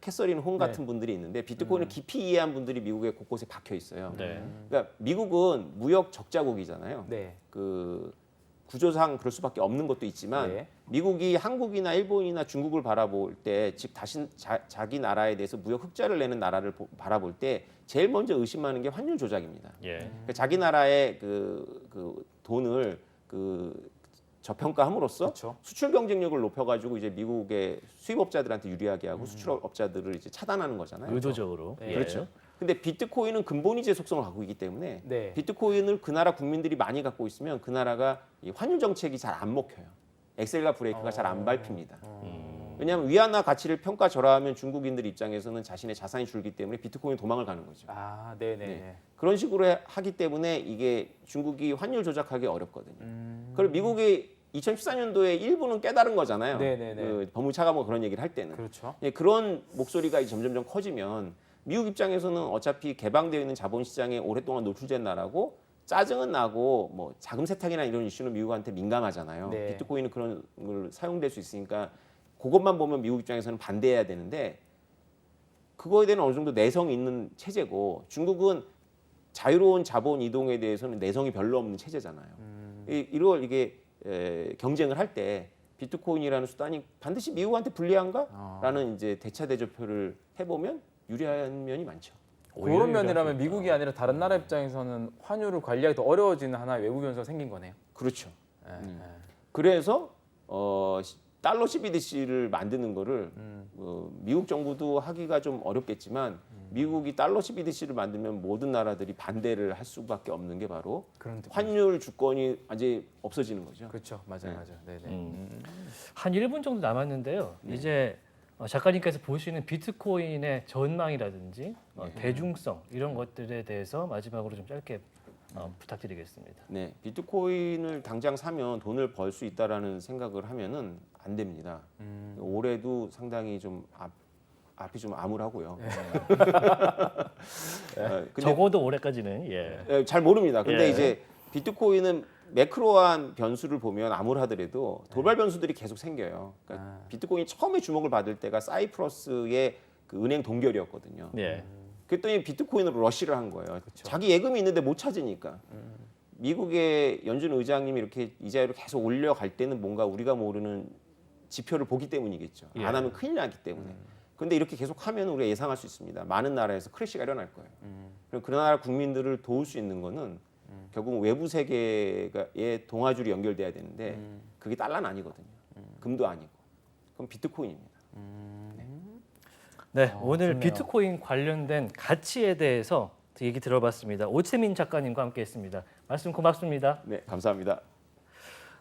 캐서린 홍 같은 분들이 있는데 비트코인을 깊이 이해한 분들이 미국에 곳곳에 박혀 있어요. 네. 그러니까 미국은 무역 적자국이잖아요. 네. 그 구조상 그럴 수밖에 없는 것도 있지만 네. 미국이 한국이나 일본이나 중국을 바라볼 때, 즉 자기 나라에 대해서 무역 흑자를 내는 나라를 바라볼 때 제일 먼저 의심하는 게 환율 조작입니다. 예. 그러니까 자기 나라의 그 돈을 저평가함으로써 그렇죠. 수출 경쟁력을 높여가지고 이제 미국의 수입업자들한테 유리하게 하고 수출업자들을 이제 차단하는 거잖아요. 의도적으로. 네. 예. 그렇죠. 근데 비트코인은 근본이제 속성을 갖고 있기 때문에 네. 비트코인을 그 나라 국민들이 많이 갖고 있으면 그 나라가 이 환율 정책이 잘 안 먹혀요. 엑셀과 브레이크가 잘 안 밟힙니다. 왜냐하면 위안화 가치를 평가절하하면 중국인들 입장에서는 자신의 자산이 줄기 때문에 비트코인 도망을 가는 거죠. 아, 네네. 네. 그런 식으로 하기 때문에 이게 중국이 환율 조작하기 어렵거든요. 그걸 미국이 2014년도에 일부는 깨달은 거잖아요. 네네네. 그 법무차관뭐 그런 얘기를 할 때는. 그렇죠. 예, 그런 목소리가 점점점 커지면 미국 입장에서는 어차피 개방되어 있는 자본시장에 오랫동안 노출된 나라고 짜증은 나고 뭐 자금 세탁이나 이런 이슈는 미국한테 민감하잖아요. 네. 비트코인은 그런 걸 사용될 수 있으니까 그것만 보면 미국 입장에서는 반대해야 되는데 그거에 대한 어느 정도 내성이 있는 체제고 중국은 자유로운 자본 이동에 대해서는 내성이 별로 없는 체제잖아요. 이걸 이게 경쟁을 할 때 비트코인이라는 수단이 반드시 미국한테 불리한가라는 이제 대차 대조표를 해보면 유리한 면이 많죠. 오히려 그런 유리할 면이라면 수 있다. 미국이 아니라 다른 나라 입장에서는 환율을 관리하기 더 어려워지는 하나의 외부 변수가 생긴 거네요. 그렇죠. 네. 그래서 달러 CBDC를 만드는 거를 미국 정부도 하기가 좀 어렵겠지만 미국이 달러 CBDC를 만들면 모든 나라들이 반대를 할 수밖에 없는 게 바로 그런 뜻. 환율 주권이 아직 없어지는 거죠. 그렇죠. 맞아요, 네. 맞아요. 네네. 한 1분 정도 남았는데요. 이제 작가님께서 보시는 비트코인의 전망이라든지 대중성 이런 것들에 대해서 마지막으로 좀 짧게 부탁드리겠습니다. 네, 비트코인을 당장 사면 돈을 벌 수 있다라는 생각을 하면은 안 됩니다. 올해도 상당히 좀 앞이 좀 암울하고요. 근데 적어도 올해까지는 예. 잘 모릅니다. 근데 예. 이제 비트코인은 매크로한 변수를 보면 암울하더라도 돌발 변수들이 계속 생겨요. 그러니까 비트코인이 처음에 주목을 받을 때가 사이프러스의 그 은행 동결이었거든요. 예. 그랬더니 비트코인으로 러시를 한 거예요. 자기 예금이 있는데 못 찾으니까. 미국의 연준 의장님이 이렇게 이자율을 계속 올려갈 때는 뭔가 우리가 모르는 지표를 보기 때문이겠죠. 예. 안 하면 큰일 나기 때문에. 근데 이렇게 계속 하면 우리가 예상할 수 있습니다. 많은 나라에서 크래시가 일어날 거예요. 그럼 그 나라 국민들을 도울 수 있는 거는 결국 외부 세계의 동아줄이 연결돼야 되는데 그게 달러는 아니거든요. 금도 아니고. 그럼 비트코인입니다. 네, 오늘 좋네요. 비트코인 관련된 가치에 대해서 얘기 들어봤습니다. 오채민 작가님과 함께했습니다. 말씀 고맙습니다. 네, 감사합니다.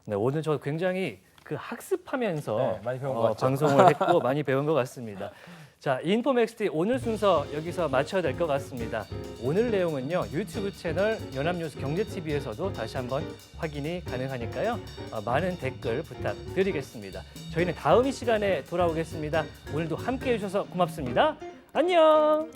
네, 오늘 저 굉장히 그 학습하면서 네, 많이 배운 것 같죠? 방송을 했고 많이 배운 것 같습니다. 자, 인포맥스티 오늘 순서 여기서 마쳐야 될 것 같습니다. 오늘 내용은요 유튜브 채널 연합뉴스 경제TV에서도 다시 한번 확인이 가능하니까요 많은 댓글 부탁드리겠습니다. 저희는 다음 이 시간에 돌아오겠습니다. 오늘도 함께해 주셔서 고맙습니다. 안녕.